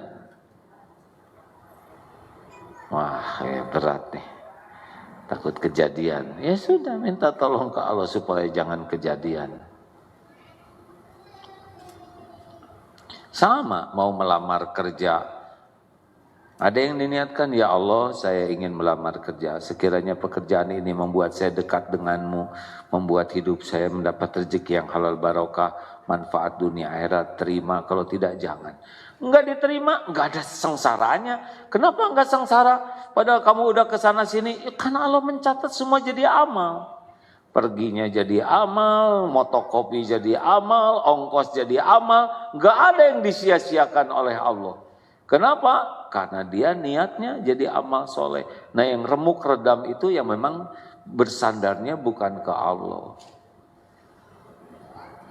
Wah, ya berat nih. Takut kejadian. Ya sudah, minta tolong ke Allah supaya jangan kejadian. Sama mau melamar kerja. Ada yang diniatkan, ya Allah saya ingin melamar kerja. Sekiranya pekerjaan ini membuat saya dekat denganmu, membuat hidup saya mendapat rezeki yang halal barokah, manfaat dunia akhirat, terima. Kalau tidak jangan. Enggak diterima, enggak ada sengsaranya. Kenapa enggak sengsara? Padahal kamu udah kesana sini, ya karena Allah mencatat semua jadi amal. Perginya jadi amal, motokopi jadi amal, ongkos jadi amal. Enggak ada yang disia-siakan oleh Allah. Kenapa? Karena dia niatnya jadi amal soleh. Nah yang remuk redam itu yang memang bersandarnya bukan ke Allah.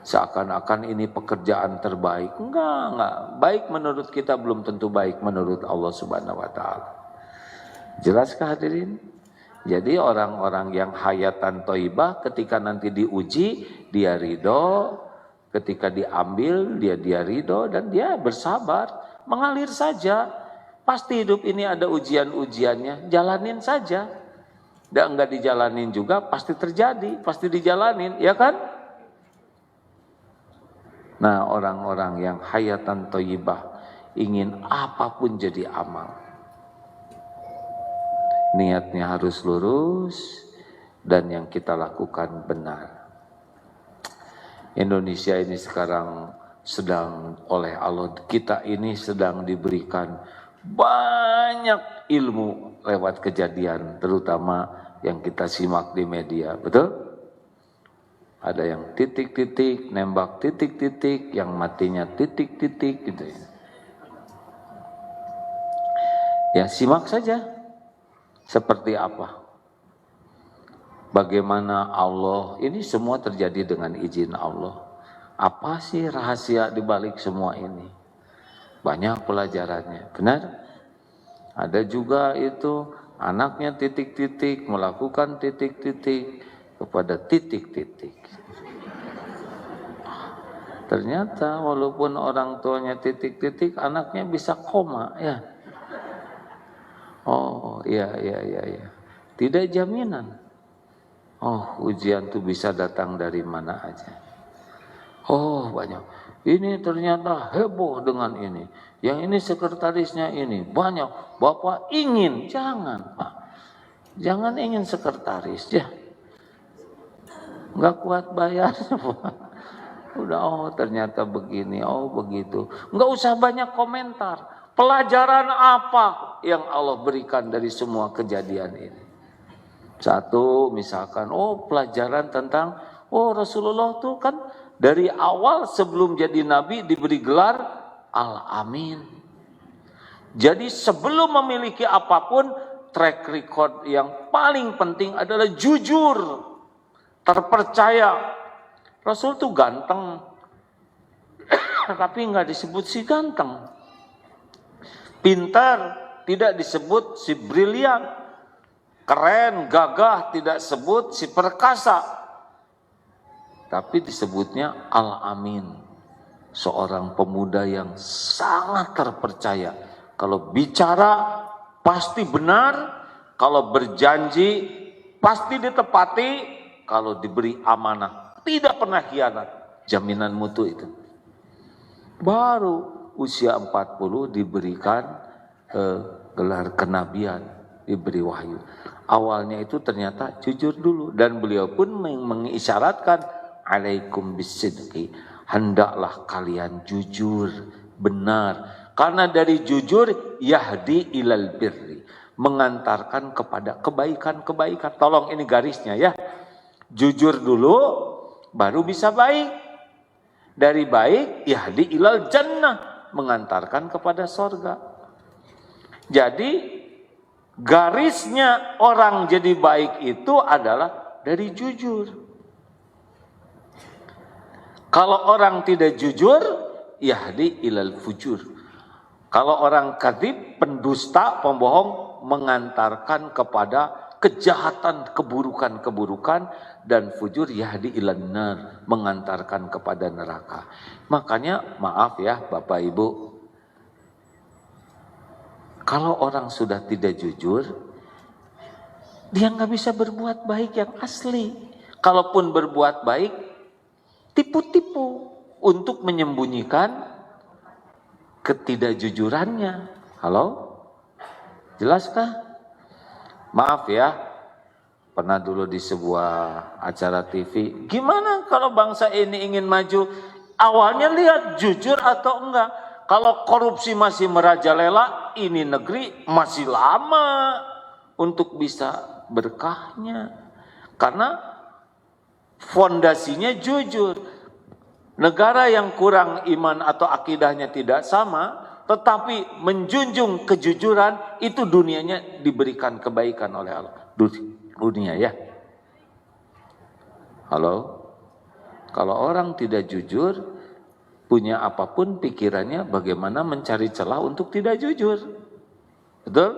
Seakan-akan ini pekerjaan terbaik. Enggak. Baik menurut kita belum tentu baik menurut Allah Subhanahu wa taala. Jelaskah hadirin? Jadi orang-orang yang hayatan thayyibah ketika nanti diuji, dia ridho. Ketika diambil, dia ridho dan dia bersabar. Mengalir saja. Pasti hidup ini ada ujian-ujiannya. Jalanin saja. Dan enggak dijalanin juga pasti terjadi. Pasti dijalanin, ya kan? Nah orang-orang yang hayatan thayyibah ingin apapun jadi amal. Niatnya harus lurus dan yang kita lakukan benar. Indonesia ini sekarang sedang oleh Allah, kita ini sedang diberikan banyak ilmu lewat kejadian, terutama yang kita simak di media, betul? Ada yang titik-titik, nembak titik-titik, yang matinya titik-titik gitu ya. Ya simak saja. Seperti apa? Bagaimana Allah, ini semua terjadi dengan izin Allah. Apa sih rahasia di balik semua ini? Banyak pelajarannya, benar? Ada juga itu anaknya titik-titik, melakukan titik-titik kepada titik-titik. Ternyata walaupun orang tuanya titik-titik, anaknya bisa koma ya. Oh iya. Tidak jaminan. Oh ujian tuh bisa datang dari mana aja. Oh banyak. Ini ternyata heboh dengan ini. Yang ini sekretarisnya ini banyak. Bapak ingin, jangan. Jangan ingin sekretaris ya. Nggak kuat bayar. Udah ternyata begini, begitu. Nggak usah banyak komentar. Pelajaran apa yang Allah berikan dari semua kejadian ini? Satu misalkan, pelajaran tentang, Rasulullah tuh kan dari awal sebelum jadi nabi diberi gelar Al-Amin. Jadi sebelum memiliki apapun, track record yang paling penting adalah jujur, terpercaya. Rasul tuh ganteng, tapi nggak disebut si ganteng. Pintar, tidak disebut si brilian. Keren, gagah, tidak disebut si perkasa. Tapi disebutnya Al-Amin. Seorang pemuda yang sangat terpercaya. Kalau bicara pasti benar, kalau berjanji pasti ditepati, kalau diberi amanah tidak pernah khianat. Jaminan mutu itu. Baru usia 40 diberikan gelar kenabian, diberi wahyu. Awalnya itu ternyata jujur dulu, dan beliau pun mengisyaratkan alaikum bisidqi, hendaklah kalian jujur, benar. Karena dari jujur yahdi ilal birri, mengantarkan kepada kebaikan-kebaikan. Tolong ini garisnya ya. Jujur dulu baru bisa baik. Dari baik yahdi ilal jannah, mengantarkan kepada sorga. Jadi garisnya orang jadi baik itu adalah dari jujur. Kalau orang tidak jujur, yahdi ilal fujur. Kalau orang kadzib, pendusta, pembohong, mengantarkan kepada kejahatan, keburukan-keburukan, dan fujur yahdi ilan nar, mengantarkan kepada neraka. Makanya maaf ya Bapak Ibu, kalau orang sudah tidak jujur, dia nggak bisa berbuat baik yang asli. Kalaupun berbuat baik, tipu-tipu untuk menyembunyikan ketidakjujurannya. Halo? Jelaskah? Maaf ya, pernah dulu di sebuah acara TV, gimana kalau bangsa ini ingin maju? Awalnya lihat jujur atau enggak. Kalau korupsi masih merajalela, ini negeri masih lama untuk bisa berkahnya. Karena fondasinya jujur. Negara yang kurang iman atau akidahnya tidak sama, tetapi menjunjung kejujuran, itu dunianya diberikan kebaikan oleh Allah. Dunia ya. Halo? Kalau orang tidak jujur, punya apapun pikirannya bagaimana mencari celah untuk tidak jujur. Betul?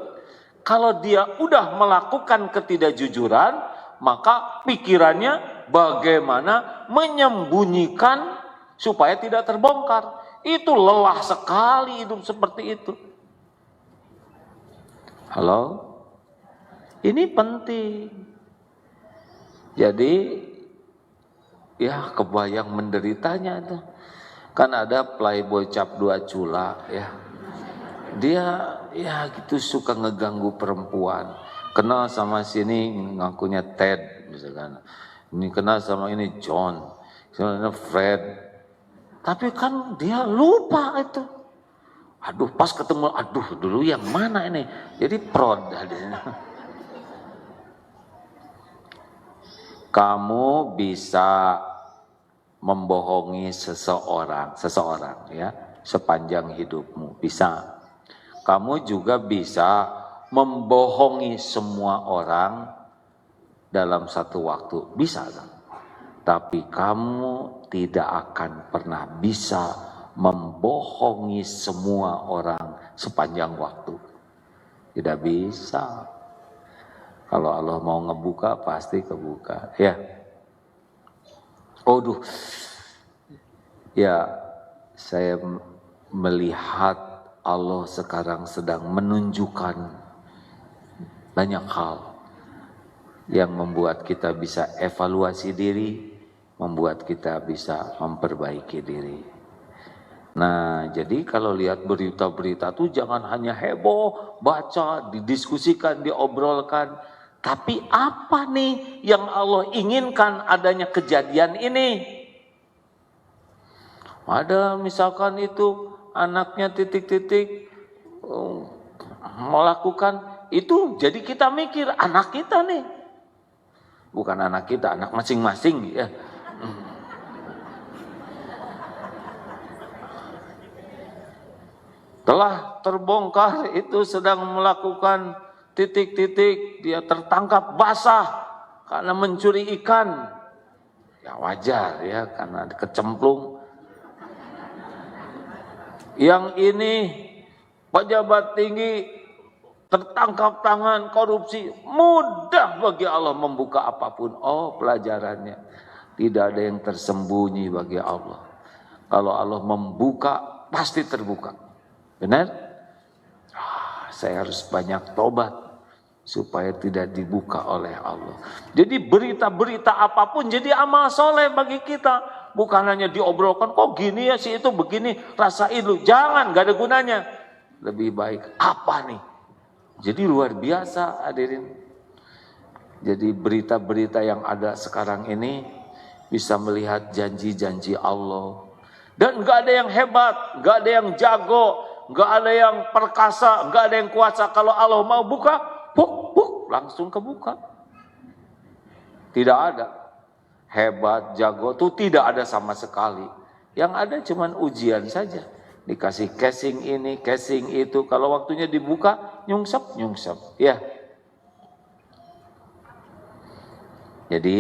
Kalau dia udah melakukan ketidakjujuran, maka pikirannya bagaimana menyembunyikan supaya tidak terbongkar. Itu lelah sekali hidup seperti itu. Halo? Ini penting. Jadi ya kebayang menderitanya itu. Kan ada playboy cap 2 cula ya. Dia ya gitu suka ngeganggu perempuan. Kenal sama sini ngakunya Ted misalkan. Ini kenal sama ini John, sama Fred. Tapi kan dia lupa itu. Aduh pas ketemu, aduh dulu yang mana ini. Jadi prod. Kamu bisa membohongi seseorang ya, sepanjang hidupmu, bisa. Kamu juga bisa membohongi semua orang dalam satu waktu, bisa kan? Tapi kamu tidak akan pernah bisa membohongi semua orang sepanjang waktu. Tidak bisa. Kalau Allah mau ngebuka, pasti kebuka. Ya. Aduh. Ya, saya melihat Allah sekarang sedang menunjukkan banyak hal yang membuat kita bisa evaluasi diri, membuat kita bisa memperbaiki diri. Nah, jadi kalau lihat berita-berita tuh jangan hanya heboh, baca, didiskusikan, diobrolkan. Tapi apa nih yang Allah inginkan adanya kejadian ini? Ada misalkan itu anaknya titik-titik melakukan itu, jadi kita mikir anak kita nih. Bukan anak kita, anak masing-masing ya. Telah terbongkar itu sedang melakukan titik-titik, dia tertangkap basah karena mencuri ikan. Ya wajar ya, karena kecemplung. Yang ini pejabat tinggi tertangkap tangan korupsi, mudah bagi Allah membuka apapun. Oh, pelajarannya tidak ada yang tersembunyi bagi Allah. Kalau Allah membuka pasti terbuka. Benar? Saya harus banyak tobat supaya tidak dibuka oleh Allah. Jadi berita-berita apapun jadi amal soleh bagi kita. Bukan hanya diobrolkan, kok gini ya si itu begini, rasain lu. Jangan, gak ada gunanya. Lebih baik apa nih? Jadi luar biasa hadirin. Jadi berita-berita yang ada sekarang ini bisa melihat janji-janji Allah. Dan gak ada yang hebat, gak ada yang jago, gak ada yang perkasa, gak ada yang kuasa. Kalau Allah mau buka, langsung kebuka. Tidak ada hebat, jago, itu tidak ada sama sekali. Yang ada cuman ujian saja. Dikasih casing ini, casing itu. Kalau waktunya dibuka, nyungsep. Ya. Jadi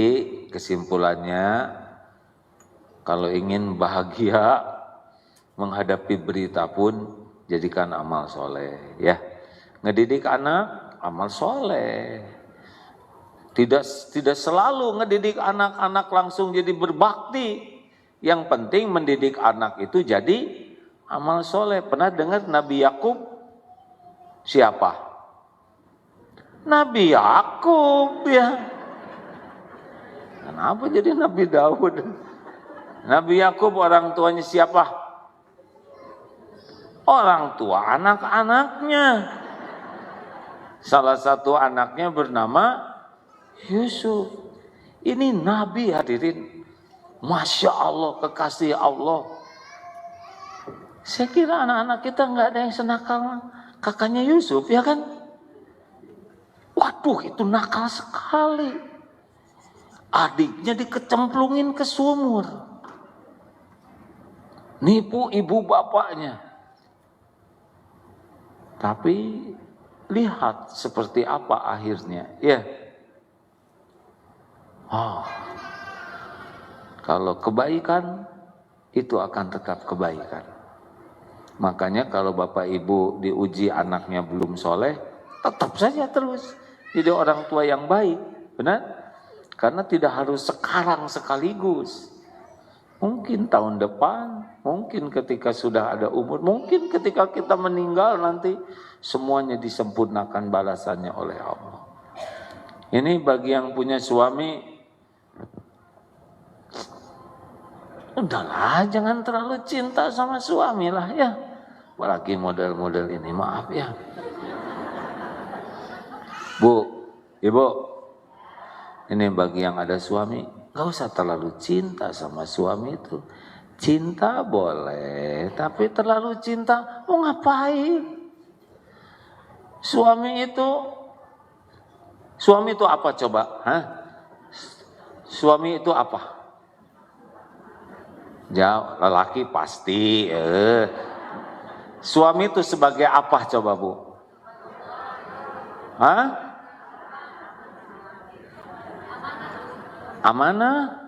kesimpulannya, kalau ingin bahagia menghadapi berita pun, jadikan amal soleh. Ya. Ngedidik anak, amal soleh. Tidak selalu ngedidik anak-anak langsung jadi berbakti. Yang penting mendidik anak itu jadi amal soleh. Pernah dengar Nabi Yakub? Siapa? Nabi Yakub ya. Kenapa jadi Nabi Daud? Nabi Yakub orang tuanya siapa? Orang tua anak-anaknya. Salah satu anaknya bernama Yusuf. Ini Nabi hadirin. Masya Allah, kekasih Allah. Saya kira anak-anak kita nggak ada yang senakal kakaknya Yusuf, ya kan? Waduh, itu nakal sekali. Adiknya dikecemplungin ke sumur. Nipu ibu bapaknya. Tapi lihat seperti apa akhirnya. Ya. Kalau kebaikan, itu akan tetap kebaikan. Makanya kalau bapak ibu diuji anaknya belum soleh, tetap saja terus jadi orang tua yang baik. Benar? Karena tidak harus sekarang sekaligus. Mungkin tahun depan, mungkin ketika sudah ada umur, mungkin ketika kita meninggal nanti semuanya disempurnakan balasannya oleh Allah. Ini bagi yang punya suami, udahlah, jangan terlalu cinta sama suami lah ya. Apalagi model-model ini, maaf ya. Bu, ibu, ini bagi yang ada suami, gak usah terlalu cinta sama suami itu. Cinta boleh, tapi terlalu cinta mau ngapain? Suami itu apa coba? Hah? Suami itu apa? Jauh, lelaki pasti. Suami itu sebagai apa coba Bu? Hah? Amanah?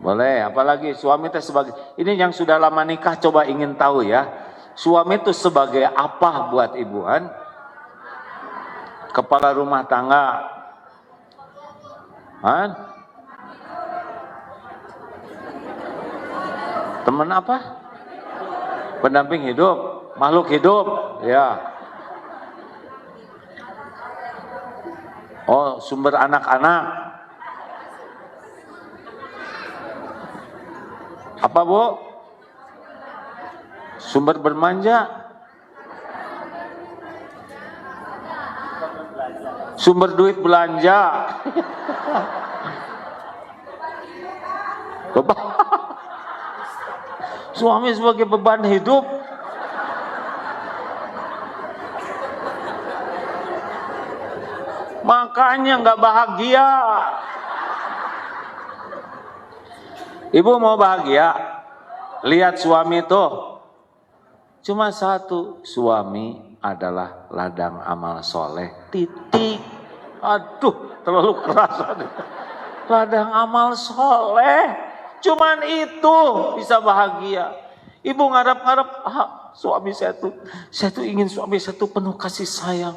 Boleh, apalagi suami itu sebagai, ini yang sudah lama nikah coba ingin tahu ya. Suami itu sebagai apa buat ibu kan? Kepala rumah tangga. Hah? Teman apa? Pendamping hidup, makhluk hidup, ya. Oh, sumber anak-anak. Apa, Bu? Sumber bermanja. Sumber duit belanja. Suami sebagai beban hidup. Makanya nggak bahagia. Ibu mau bahagia? Lihat suami tuh. Cuma satu, suami adalah ladang amal soleh. Titik. Aduh, terlalu keras. Ladang amal soleh. Cuman itu bisa bahagia. Ibu ngarap-ngarap, suami saya tuh ingin suami saya tuh penuh kasih sayang.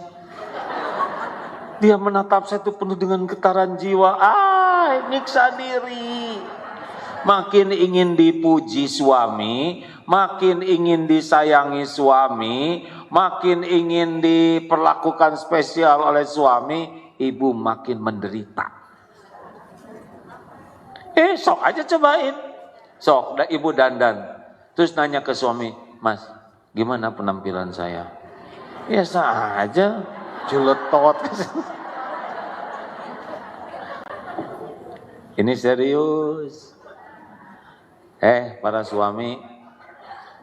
Dia menatap saya tuh penuh dengan getaran jiwa. Nyiksa diri. Makin ingin dipuji suami, makin ingin disayangi suami, makin ingin diperlakukan spesial oleh suami, ibu makin menderita. Sok aja cobain. Sok, ibu dandan. Terus nanya ke suami, Mas, gimana penampilan saya? Biasa aja, juletot. Ini serius. Para suami,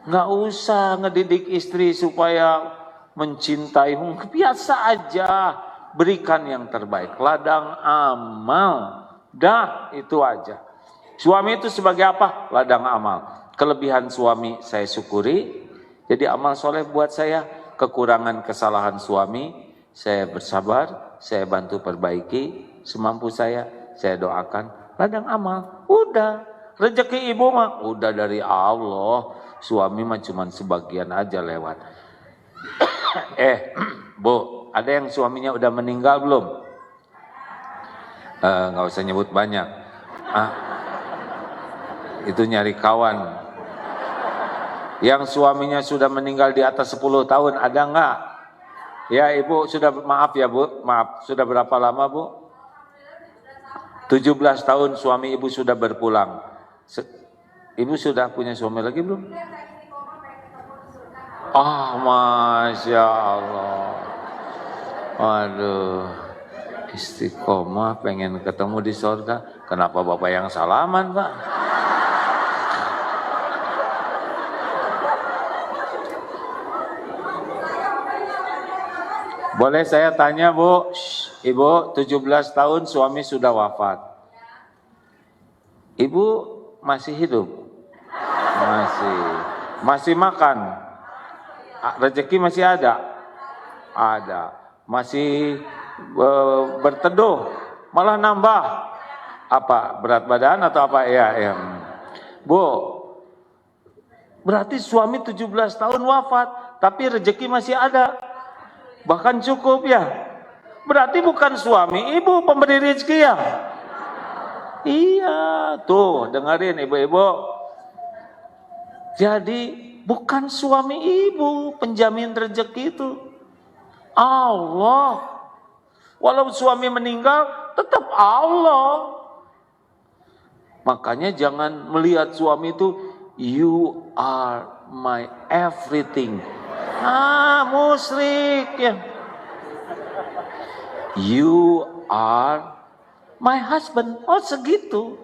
nggak usah ngedidik istri supaya mencintai. Biasa aja, berikan yang terbaik. Ladang amal, dah itu aja. Suami itu sebagai apa? Ladang amal. Kelebihan suami saya syukuri, jadi amal soleh buat saya. Kekurangan kesalahan suami, saya bersabar, saya bantu perbaiki, semampu saya doakan. Ladang amal, udah. Rezeki ibu mah udah dari Allah, suami mah cuman sebagian aja lewat. Bu, ada yang suaminya udah meninggal belum? Nggak usah nyebut banyak. Itu nyari kawan. Yang suaminya sudah meninggal di atas 10 tahun ada nggak? Ya ibu sudah, maaf ya Bu, maaf, sudah berapa lama Bu? 17 tahun suami ibu sudah berpulang. Ibu sudah punya suami lagi belum? Masya Allah. Waduh, istiqomah pengen ketemu di surga. Kenapa Bapak yang salaman, Pak? Boleh saya tanya, Bu? Ibu 17 tahun suami sudah wafat. Ibu masih hidup? Masih makan? Rezeki masih ada? Ada. Masih berteduh? Malah nambah? Apa? Berat badan atau apa? Ya. Bu, berarti suami 17 tahun wafat, tapi rezeki masih ada. Bahkan cukup ya. Berarti bukan suami, ibu pemberi rezeki ya? Iya, tuh dengerin ibu-ibu. Jadi bukan suami ibu penjamin rezeki itu. Allah. Walau suami meninggal, tetap Allah. Makanya jangan melihat suami itu, you are my everything. Musyrik ya. You are my husband. Oh segitu.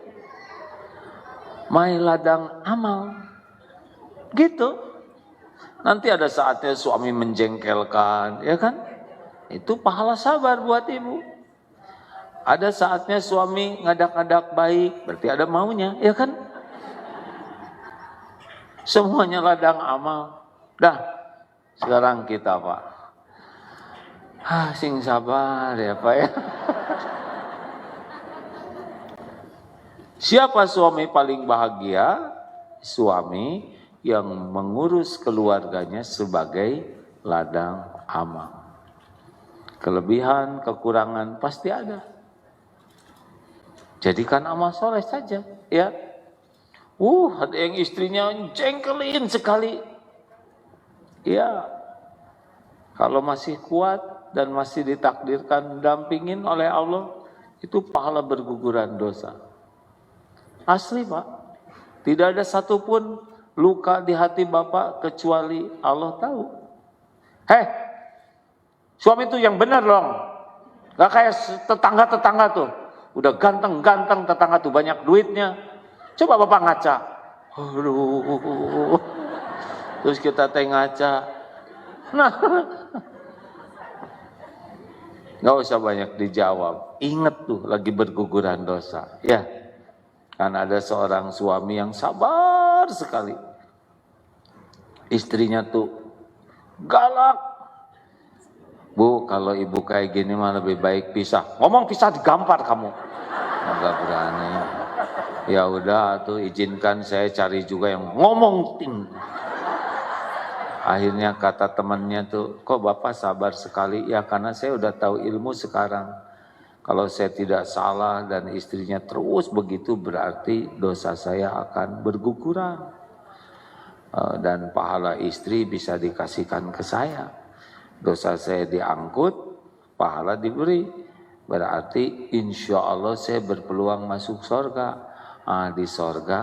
My ladang amal. Gitu. Nanti ada saatnya suami menjengkelkan, ya kan? Itu pahala sabar buat ibu. Ada saatnya suami ngadak-ngadak baik, berarti ada maunya, ya kan? Semuanya ladang amal. Dah, sekarang kita Pak. Sing sabar ya Pak ya. Siapa suami paling bahagia? Suami yang mengurus keluarganya sebagai ladang amal. Kelebihan, kekurangan pasti ada. Jadikan amal soleh saja, ya. Ada yang istrinya jengkelin sekali. Ya, kalau masih kuat dan masih ditakdirkan dampingin oleh Allah, itu pahala berguguran dosa. Asli Pak, tidak ada satupun luka di hati Bapak kecuali Allah tahu. Suami itu yang benar dong. Gak kayak tetangga-tetangga tuh. Udah ganteng-ganteng tetangga tuh, banyak duitnya. Coba Bapak ngaca. Aduh. Terus kita ngaca. Nah, gak usah banyak dijawab. Ingat tuh lagi berguguran dosa. Ya, kan ada seorang suami yang sabar sekali. Istrinya tuh galak. Bu, kalau ibu kayak gini mah lebih baik pisah. Ngomong pisah digampar kamu. Enggak berani. Ya udah tuh izinkan saya cari juga yang ngomong tinggi. Akhirnya kata temannya tuh, kok Bapak sabar sekali? Ya karena saya udah tahu ilmu sekarang. Kalau saya tidak salah dan istrinya terus begitu, berarti dosa saya akan berguguran. Dan pahala istri bisa dikasihkan ke saya. Dosa saya diangkut, pahala diberi. Berarti insya Allah saya berpeluang masuk surga. Di surga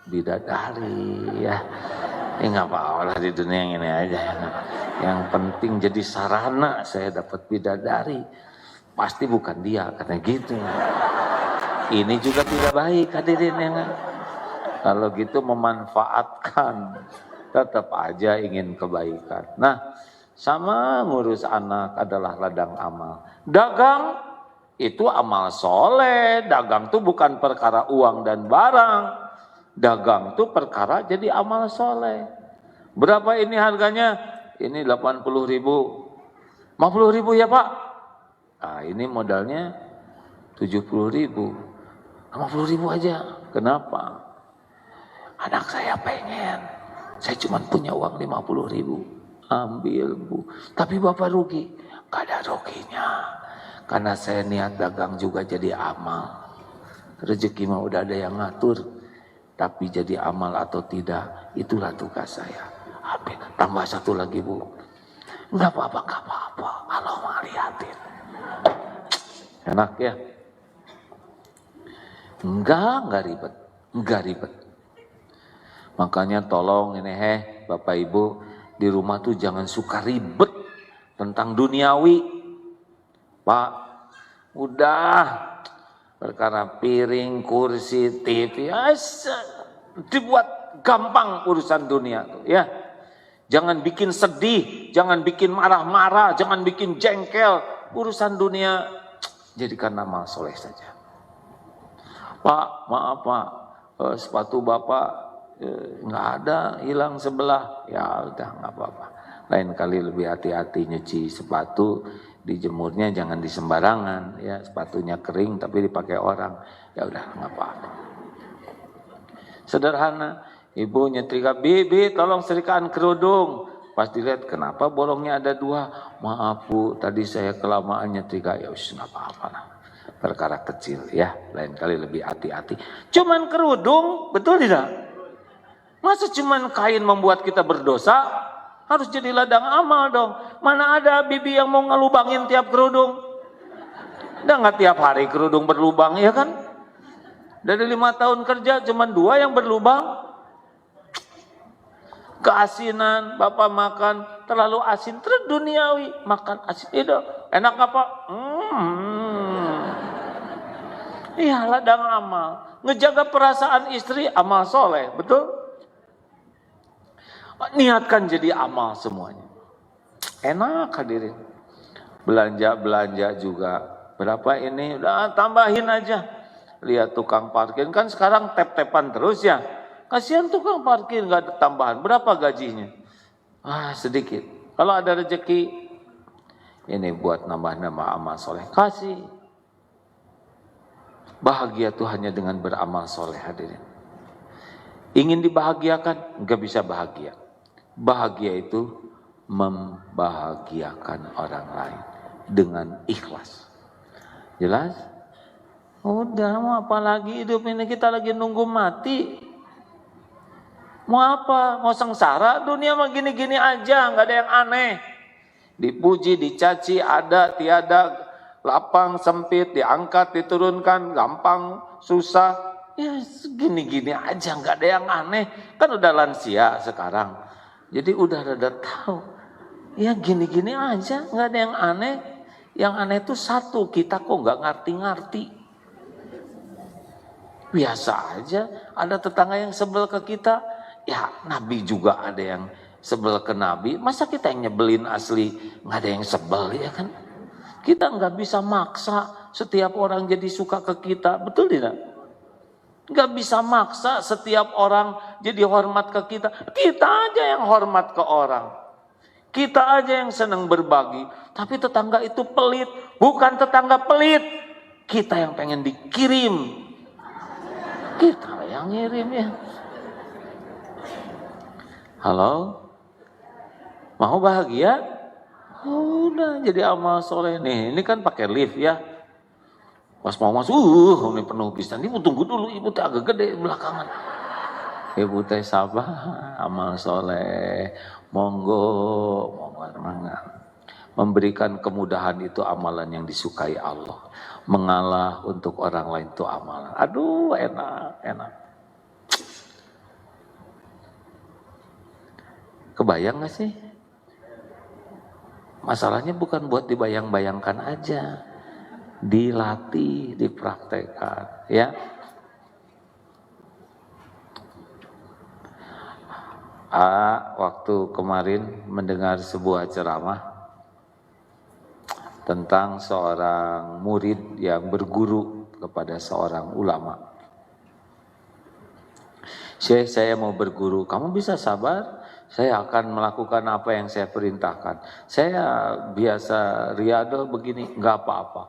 bidadari ya. Nggak apa-apa lah di dunia yang ini aja. Yang penting jadi sarana saya dapat bidadari. Pasti bukan dia, karena gitu. Ini juga tidak baik hadirin ya kan. Kalau gitu memanfaatkan, tetap aja ingin kebaikan. Nah, sama ngurus anak adalah ladang amal. Dagang itu amal soleh. Dagang itu bukan perkara uang dan barang. Dagang itu perkara jadi amal soleh. Berapa ini harganya? Ini 80.000. 50.000 ya Pak? Nah ini modalnya 70.000. 50.000 aja. Kenapa? Anak saya pengen. Saya cuma punya uang 50.000. Ambil Bu. Tapi Bapak rugi. Gak ada ruginya. Karena saya niat dagang juga jadi amal. Rezeki mah udah ada yang ngatur. Tapi jadi amal atau tidak, itulah tugas saya. Ambil. Tambah satu lagi Bu. Gak apa-apa. Allah mah liatin. Enak ya? Enggak ribet. Makanya tolong ini Bapak Ibu, di rumah tuh jangan suka ribet tentang duniawi. Pak, udah perkara piring, kursi, TV, dibuat gampang urusan dunia tuh ya. Jangan bikin sedih, jangan bikin marah-marah, jangan bikin jengkel. Urusan dunia jadikan amal soleh saja. Pak, maaf Pak, sepatu Bapak nggak ada, hilang sebelah. Ya udah nggak apa-apa. Lain kali lebih hati-hati nyuci sepatu, dijemurnya jangan di sembarangan ya, sepatunya kering tapi dipakai orang. Ya udah nggak apa-apa. Sederhana. Ibu nyetrika, bibi tolong setrikaan kerudung. Pas dilihat kenapa bolongnya ada 2? Maaf Bu, tadi saya kelamaan nyetrika. Ya udah nggak apa-apa lah. Perkara kecil ya, lain kali lebih hati-hati. Cuman kerudung, betul tidak? Masa cuman kain membuat kita berdosa? Harus jadi ladang amal dong. Mana ada bibi yang mau ngelubangin tiap kerudung? Udah nggak tiap hari kerudung berlubang ya kan? Dari 5 tahun kerja cuman 2 yang berlubang. Keasinan, Bapak makan terlalu asin, terus duniawi, makan asin itu enak apa? Iya, ladang amal. Ngejaga perasaan istri amal soleh, betul? Niatkan jadi amal semuanya. Enak hadirin. Belanja juga. Berapa ini? Udah tambahin aja. Lihat tukang parkir kan sekarang tap-tapan terus ya. Kasihan tukang parkir nggak ada tambahan. Berapa gajinya? Sedikit. Kalau ada rezeki ini buat nambah-nambah amal soleh. Kasih. Bahagia tuh hanya dengan beramal soleh hadirin. Ingin dibahagiakan, nggak bisa bahagia. Bahagia itu membahagiakan orang lain dengan ikhlas. Jelas? Udah mau apalagi hidup ini, kita lagi nunggu mati. Mau apa? Mau sengsara? Dunia mah gini-gini aja, nggak ada yang aneh. Dipuji, dicaci, ada, tiada, lapang, sempit, diangkat, diturunkan, gampang, susah. Ya gini-gini aja, nggak ada yang aneh. Kan udah lansia sekarang. Jadi udah rada tahu. Ya gini-gini aja, nggak ada yang aneh. Yang aneh itu satu, kita kok nggak ngerti-ngerti. Biasa aja, ada tetangga yang sebel ke kita. Ya Nabi juga ada yang sebel ke Nabi. Masa kita yang nyebelin asli nggak ada yang sebel ya kan? Kita nggak bisa maksa setiap orang jadi suka ke kita, betul tidak? Nggak bisa maksa setiap orang jadi hormat ke kita. Kita aja yang hormat ke orang. Kita aja yang senang berbagi. Tapi tetangga itu pelit. Bukan tetangga pelit. Kita yang pengen dikirim. Kita yang ngirim ya. Halo? Mau bahagia? Udah jadi amal soleh nih. Ini kan pakai lift ya. Pas mau masuk, ini penuh pisan. Ibu tunggu dulu, ibu teh agak gede belakangan. Ibu teh sabar, amal soleh. Monggo, semangat. Memberikan kemudahan itu amalan yang disukai Allah. Mengalah untuk orang lain itu amalan. Aduh, enak. Kebayang gak sih? Masalahnya bukan buat dibayang-bayangkan aja. Dilatih, dipraktekkan. Ya. Waktu kemarin mendengar sebuah ceramah tentang seorang murid yang berguru kepada seorang ulama. Syekh, saya mau berguru, kamu bisa sabar? Saya akan melakukan apa yang saya perintahkan. Saya biasa riado begini, nggak apa-apa.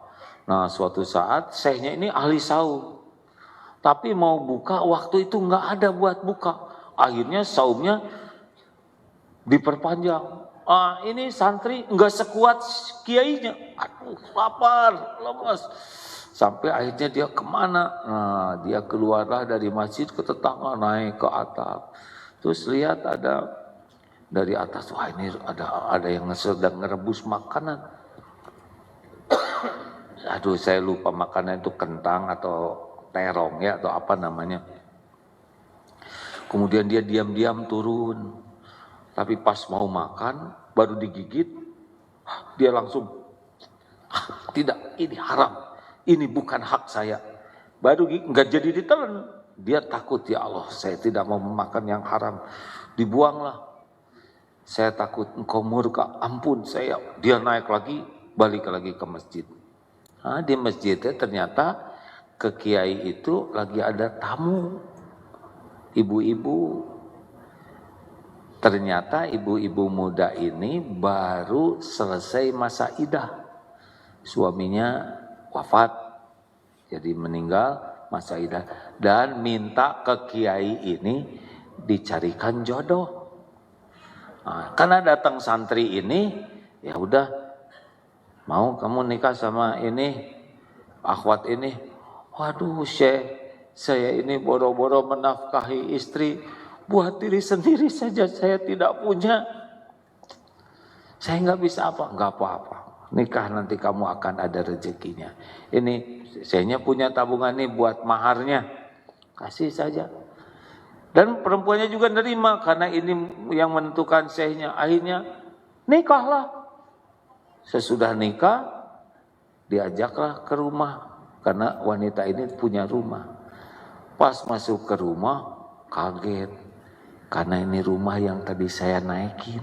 Nah suatu saat syekhnya ini ahli saum. Tapi mau buka waktu itu nggak ada buat buka. Akhirnya saumnya diperpanjang. Ini santri nggak sekuat kiainya. Aduh lapar, lemas. Sampai akhirnya dia kemana? Nah dia keluarlah dari masjid ke tetangga, naik ke atap. Terus lihat ada dari atas, wah ini ada yang sedang ngerebus makanan. Aduh saya lupa makanan itu kentang atau terong ya atau apa namanya. Kemudian dia diam-diam turun. Tapi pas mau makan baru digigit, dia langsung tidak, ini haram. Ini bukan hak saya. Baru nggak jadi ditelan. Dia takut, ya Allah saya tidak mau memakan yang haram. Dibuanglah. Saya takut engkau murka, ampun saya. Dia naik lagi, balik lagi ke masjid. Nah, di masjidnya ternyata ke kiai itu lagi ada tamu. Ibu-ibu. Ternyata ibu-ibu muda ini baru selesai masa idah. Suaminya wafat, jadi meninggal masa idah. Dan minta ke kiai ini dicarikan jodoh. Nah, karena datang santri ini, ya udah, mau kamu nikah sama ini, akhwat ini. Waduh Syekh, saya ini boro-boro menafkahi istri, buat diri sendiri saja saya tidak punya. Saya nggak bisa apa, nggak apa-apa. Nikah nanti kamu akan ada rezekinya. Ini saya punya tabungan nih buat maharnya, kasih saja. Dan perempuannya juga nerima karena ini yang menentukan syekhnya. Akhirnya nikahlah. Sesudah nikah diajaklah ke rumah karena wanita ini punya rumah. Pas masuk ke rumah kaget karena ini rumah yang tadi saya naikin.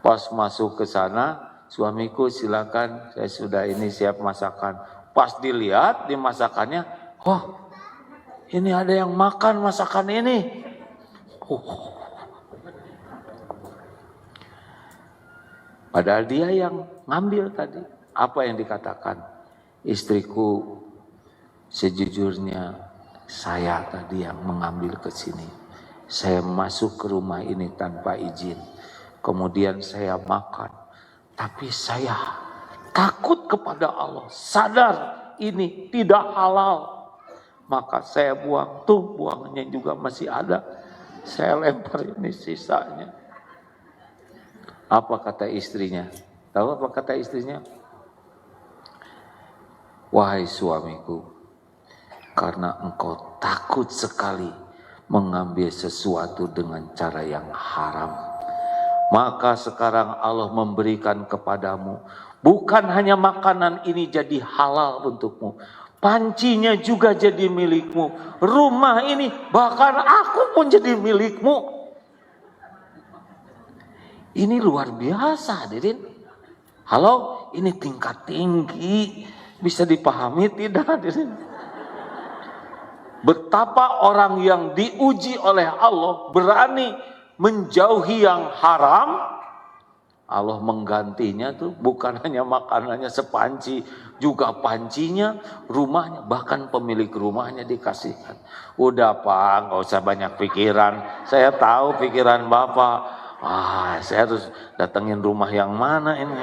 Pas masuk ke sana, suamiku silakan, saya sudah ini siap masakan. Pas dilihat di masakannya, ini ada yang makan masakan ini. Padahal dia yang ngambil tadi. Apa yang dikatakan? Istriku, sejujurnya saya tadi yang mengambil ke sini. Saya masuk ke rumah ini tanpa izin. Kemudian saya makan. Tapi saya takut kepada Allah. Sadar ini tidak halal. Maka saya buang, tuh buangnya juga masih ada. Saya lempar ini sisanya. Apa kata istrinya? Tahu apa kata istrinya? Wahai suamiku, karena engkau takut sekali mengambil sesuatu dengan cara yang haram, maka sekarang Allah memberikan kepadamu, bukan hanya makanan ini jadi halal untukmu, pancinya juga jadi milikmu, rumah ini bahkan aku pun jadi milikmu. Ini luar biasa, hadirin. Halo, ini tingkat tinggi. Bisa dipahami tidak, hadirin? Betapa orang yang diuji oleh Allah berani menjauhi yang haram, Allah menggantinya tuh bukan hanya makanannya sepanci, juga pancinya, rumahnya, bahkan pemilik rumahnya dikasihkan. Udah Pak, nggak usah banyak pikiran. Saya tahu pikiran Bapak. Saya harus datengin rumah yang mana ini?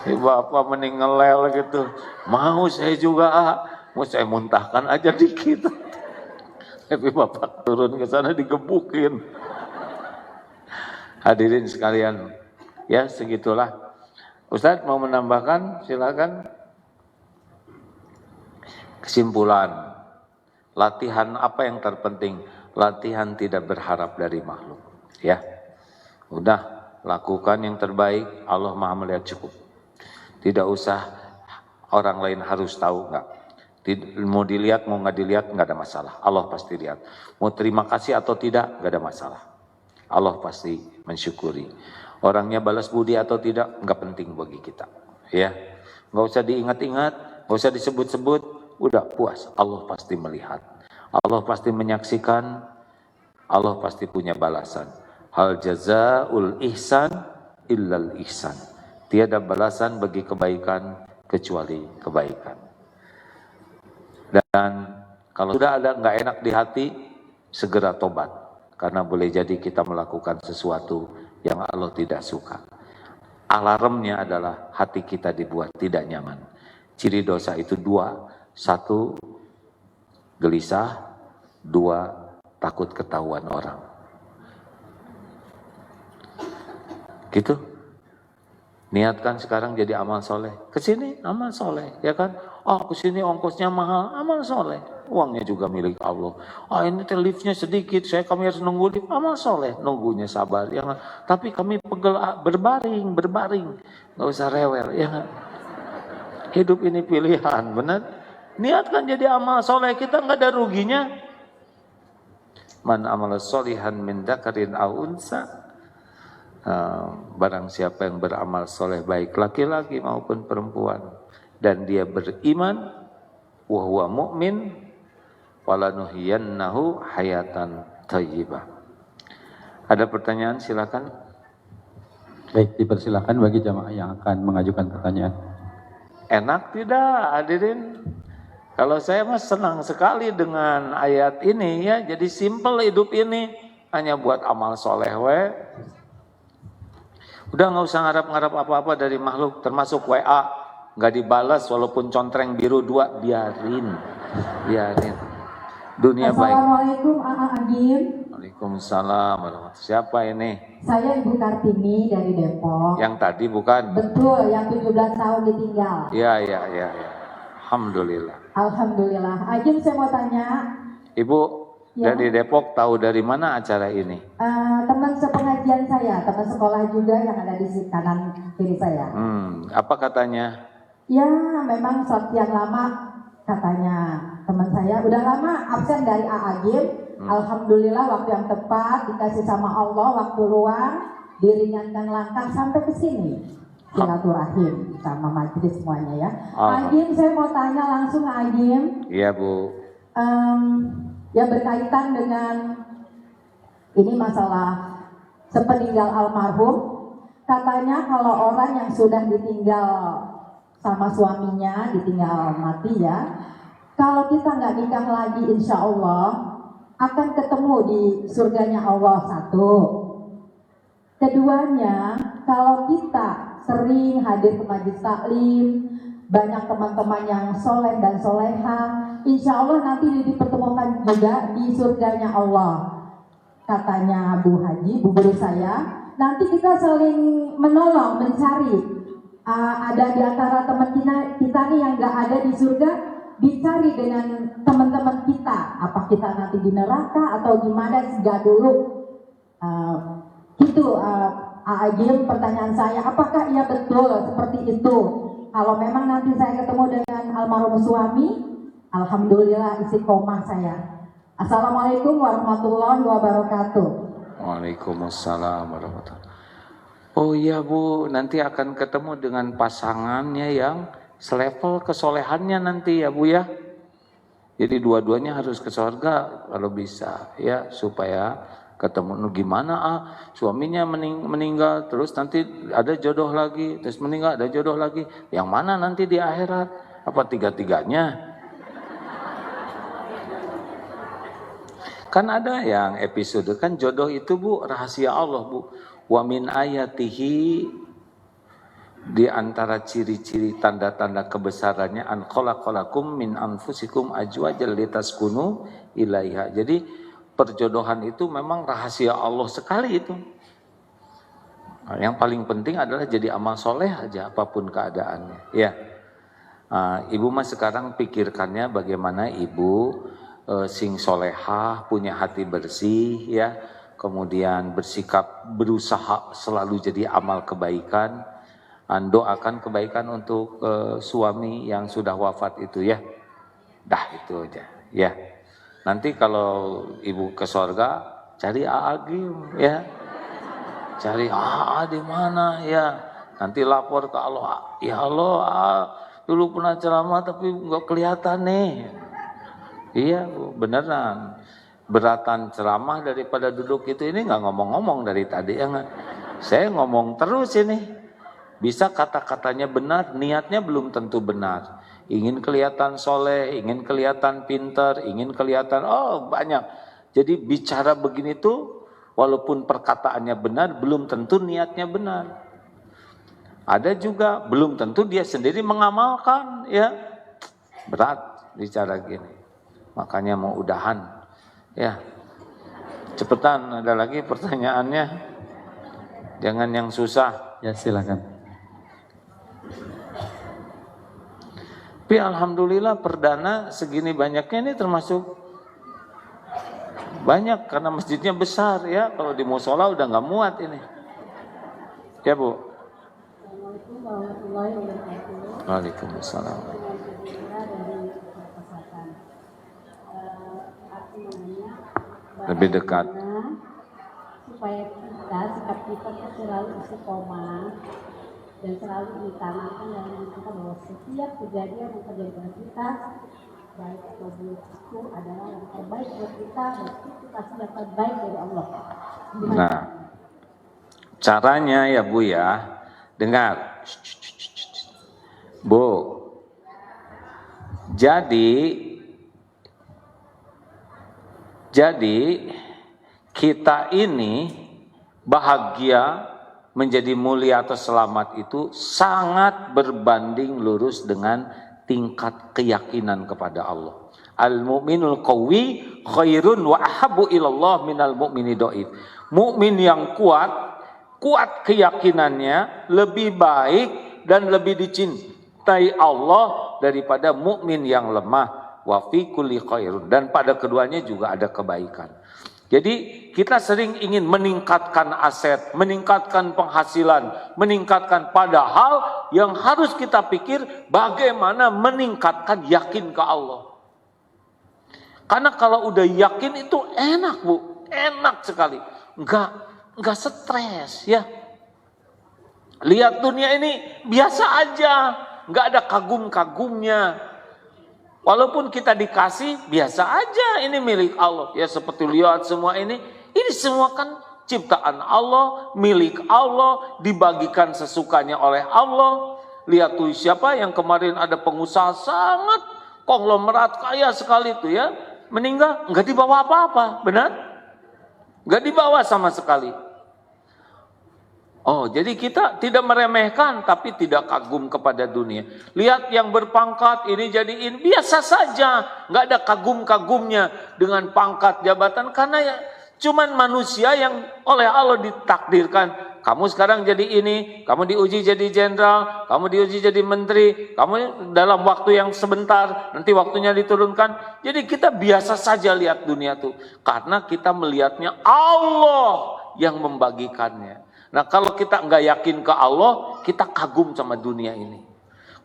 Bapak mending ngelel gitu. Mau saya juga, mau saya muntahkan aja dikit. Tapi Bapak turun ke sana digebukin. Hadirin sekalian, ya segitulah. Ustadz mau menambahkan, silakan. Kesimpulan, latihan apa yang terpenting? Latihan tidak berharap dari makhluk. Ya, udah lakukan yang terbaik. Allah Maha melihat cukup. Tidak usah orang lain harus tahu, enggak. Mau dilihat, mau nggak dilihat, nggak ada masalah. Allah pasti lihat. Mau terima kasih atau tidak, nggak ada masalah. Allah pasti mensyukuri. Orangnya balas budi atau tidak, nggak penting bagi kita. Ya, nggak usah diingat-ingat, nggak usah disebut-sebut. Udah puas. Allah pasti melihat. Allah pasti menyaksikan. Allah pasti punya balasan. Hal jazaul ihsan illal ihsan. Tiada balasan bagi kebaikan kecuali kebaikan. Dan kalau sudah ada nggak enak di hati, segera tobat. Karena boleh jadi kita melakukan sesuatu yang Allah tidak suka. Alarmnya adalah hati kita dibuat tidak nyaman. Ciri dosa itu dua. Satu, gelisah. Dua, takut ketahuan orang. Gitu. Niatkan sekarang jadi amal soleh. Kesini amal soleh, ya kan? Kesini ongkosnya mahal, amal soleh. Uangnya juga milik Allah. Ini liftnya sedikit, kami harus nunggu lift, amal soleh. Nunggunya sabar, ya kan? Tapi kami pegel, berbaring. Gak usah rewel, ya kan? Hidup ini pilihan, benar? Niatkan jadi amal soleh, kita nggak ada ruginya. Man amala solihan min dzakarin aw unsa. Barang siapa yang beramal soleh baik laki-laki maupun perempuan dan dia beriman, wa huwa mu'min, falanuhyiyannahu hayatan thayyibah. Ada pertanyaan, silakan. Baik, dipersilakan bagi jamaah yang akan mengajukan pertanyaan. Enak tidak, hadirin? Kalau saya mah senang sekali dengan ayat ini, ya. Jadi simple hidup ini, hanya buat amal soleh we. Udah nggak usah ngarap-ngarap apa-apa dari makhluk, termasuk WA, nggak dibalas walaupun contreng biru 2, biarin. Dunia baik. Assalamualaikum Agim. Waalaikumsalam. Siapa ini? Saya Ibu Kartini dari Depok. Yang tadi bukan? Betul, yang 17 tahun ditinggal. Iya. Alhamdulillah. Alhamdulillah. Agim, saya mau tanya. Ibu Ya. dari Depok, tahu dari mana acara ini? Teman sepengajian saya, teman sekolah juga yang ada di kanan kiri saya. Apa katanya? Ya, memang sekian lama katanya teman saya. Udah lama absen dari Agim. Alhamdulillah waktu yang tepat dikasih sama Allah waktu luang, diringankan langkah sampai ke sini. Silaturahim sama majelis semuanya ya. Agim, saya mau tanya langsung Agim. Iya Bu. Yang berkaitan dengan ini masalah sepeninggal almarhum. Katanya kalau orang yang sudah ditinggal sama suaminya, ditinggal mati ya, kalau kita nggak nikah lagi insya Allah akan ketemu di surganya Allah. Satu. Keduanya, kalau kita sering hadir ke majelis taklim, banyak teman-teman yang soleh dan soleha. Insya Allah nanti dipertemukan juga di surganya Allah. Katanya Bu Haji, Bu Guru saya, nanti kita saling menolong, mencari. Ada di antara teman kita nih yang gak ada di surga, dicari dengan teman-teman kita. Apa kita nanti di neraka atau gimana, gak dulu. Gitu, Agim, pertanyaan saya, apakah iya betul seperti itu? Kalau memang nanti saya ketemu dengan almarhum suami, alhamdulillah istiqomah saya. Assalamualaikum warahmatullahi wabarakatuh. Waalaikumsalam warahmatullahi wabarakatuh. Oh iya Bu, nanti akan ketemu dengan pasangannya yang selevel kesolehannya nanti ya Bu ya. Jadi dua-duanya harus ke surga kalau bisa ya, supaya ketemu. Gimana suaminya meninggal terus nanti ada jodoh lagi, terus meninggal ada jodoh lagi. Yang mana nanti di akhirat? Apa tiga-tiganya? Kan ada yang episode, kan jodoh itu Bu rahasia Allah Bu. Wa min ayatihi, di antara ciri-ciri tanda-tanda kebesarannya, an khalaqalakum min anfusikum azwajan litaskunu ilaiha. Jadi perjodohan itu memang rahasia Allah sekali itu. Nah, yang paling penting adalah jadi amal soleh aja apapun keadaannya. Ya, Ibu mah sekarang pikirkannya bagaimana Ibu sing solehah, punya hati bersih ya, kemudian bersikap berusaha selalu jadi amal kebaikan, doakan kebaikan untuk suami yang sudah wafat itu ya. Dah itu aja ya. Nanti kalau Ibu ke surga cari Agim ya, cari di mana ya, nanti lapor ke Allah, ya Allah dulu pernah ceramah tapi nggak kelihatan nih. Iya Bu, beneran. Beratan ceramah daripada duduk itu, ini nggak ngomong-ngomong dari tadi ya nggak. Saya ngomong terus ini. Bisa kata-katanya benar, niatnya belum tentu benar. Ingin kelihatan soleh, ingin kelihatan pintar, ingin kelihatan banyak. Jadi bicara begini tuh, walaupun perkataannya benar, belum tentu niatnya benar. Ada juga belum tentu dia sendiri mengamalkan ya. Berat bicara gini. Makanya mau udahan ya, cepetan, ada lagi pertanyaannya, jangan yang susah ya. Silakan. Tapi alhamdulillah perdana segini banyaknya ini termasuk banyak karena masjidnya besar ya. Kalau di musola udah nggak muat ini ya Bu. Assalamualaikum warahmatullahi wabarakatuh. Waalaikumsalam. Lebih dekat. Supaya kita, sikap kita selalu istiqomah dan selalu ditanamkan dalam diri kita bahwa setiap kejadian yang terjadi pada kita, baik atau buruk, itu adalah yang terbaik buat kita, dan itu pasti yang terbaik dari Allah. Nah, caranya ya Bu ya, dengar. Bu, Jadi kita ini bahagia, menjadi mulia atau selamat itu sangat berbanding lurus dengan tingkat keyakinan kepada Allah. Al-mu'minul qawi khairun wa ahabbu ilallah minal mu'mini dhaif. Mukmin yang kuat keyakinannya, lebih baik dan lebih dicintai Allah daripada mukmin yang lemah. Wa fi kulli khairun, dan pada keduanya juga ada kebaikan. Jadi kita sering ingin meningkatkan aset, meningkatkan penghasilan, meningkatkan, padahal yang harus kita pikir bagaimana meningkatkan yakin ke Allah. Karena kalau udah yakin itu enak Bu, enak sekali, enggak stres ya. Lihat dunia ini biasa aja, enggak ada kagum-kagumnya. Walaupun kita dikasih, biasa aja, ini milik Allah. Ya seperti lihat semua ini semua kan ciptaan Allah, milik Allah, dibagikan sesukanya oleh Allah. Lihat tuh siapa yang kemarin ada pengusaha sangat konglomerat kaya sekali tuh ya, meninggal, nggak dibawa apa-apa, benar? Nggak dibawa sama sekali. Oh, jadi kita tidak meremehkan tapi tidak kagum kepada dunia. Lihat yang berpangkat ini jadiin biasa saja, nggak ada kagum-kagumnya dengan pangkat jabatan karena ya cuman manusia yang oleh Allah ditakdirkan. Kamu sekarang jadi ini, kamu diuji jadi jenderal, kamu diuji jadi menteri, kamu dalam waktu yang sebentar, nanti waktunya diturunkan. Jadi kita biasa saja lihat dunia tuh karena kita melihatnya Allah yang membagikannya. Nah kalau kita nggak yakin ke Allah, kita kagum sama dunia ini.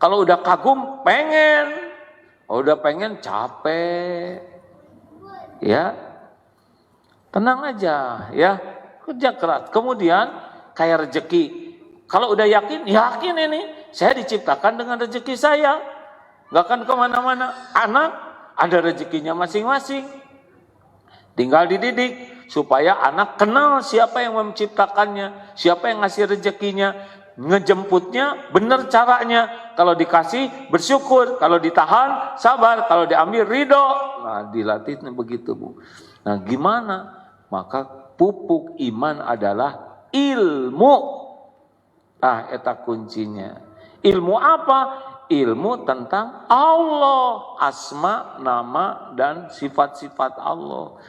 Kalau udah kagum, pengen. Kalau udah pengen, capek. Ya, tenang aja, ya, kerja keras. Kemudian kayak rezeki. Kalau udah yakin ini. Saya diciptakan dengan rezeki saya. Nggak akan kemana-mana. Anak ada rezekinya masing-masing. Tinggal dididik supaya anak kenal siapa yang menciptakannya, siapa yang ngasih rezekinya, ngejemputnya benar caranya. Kalau dikasih bersyukur, kalau ditahan sabar, kalau diambil ridho. Nah, dilatihnya begitu, Bu. Nah, gimana? Maka pupuk iman adalah ilmu. Eta kuncinya. Ilmu apa? Ilmu tentang Allah, asma, nama, dan sifat-sifat Allah.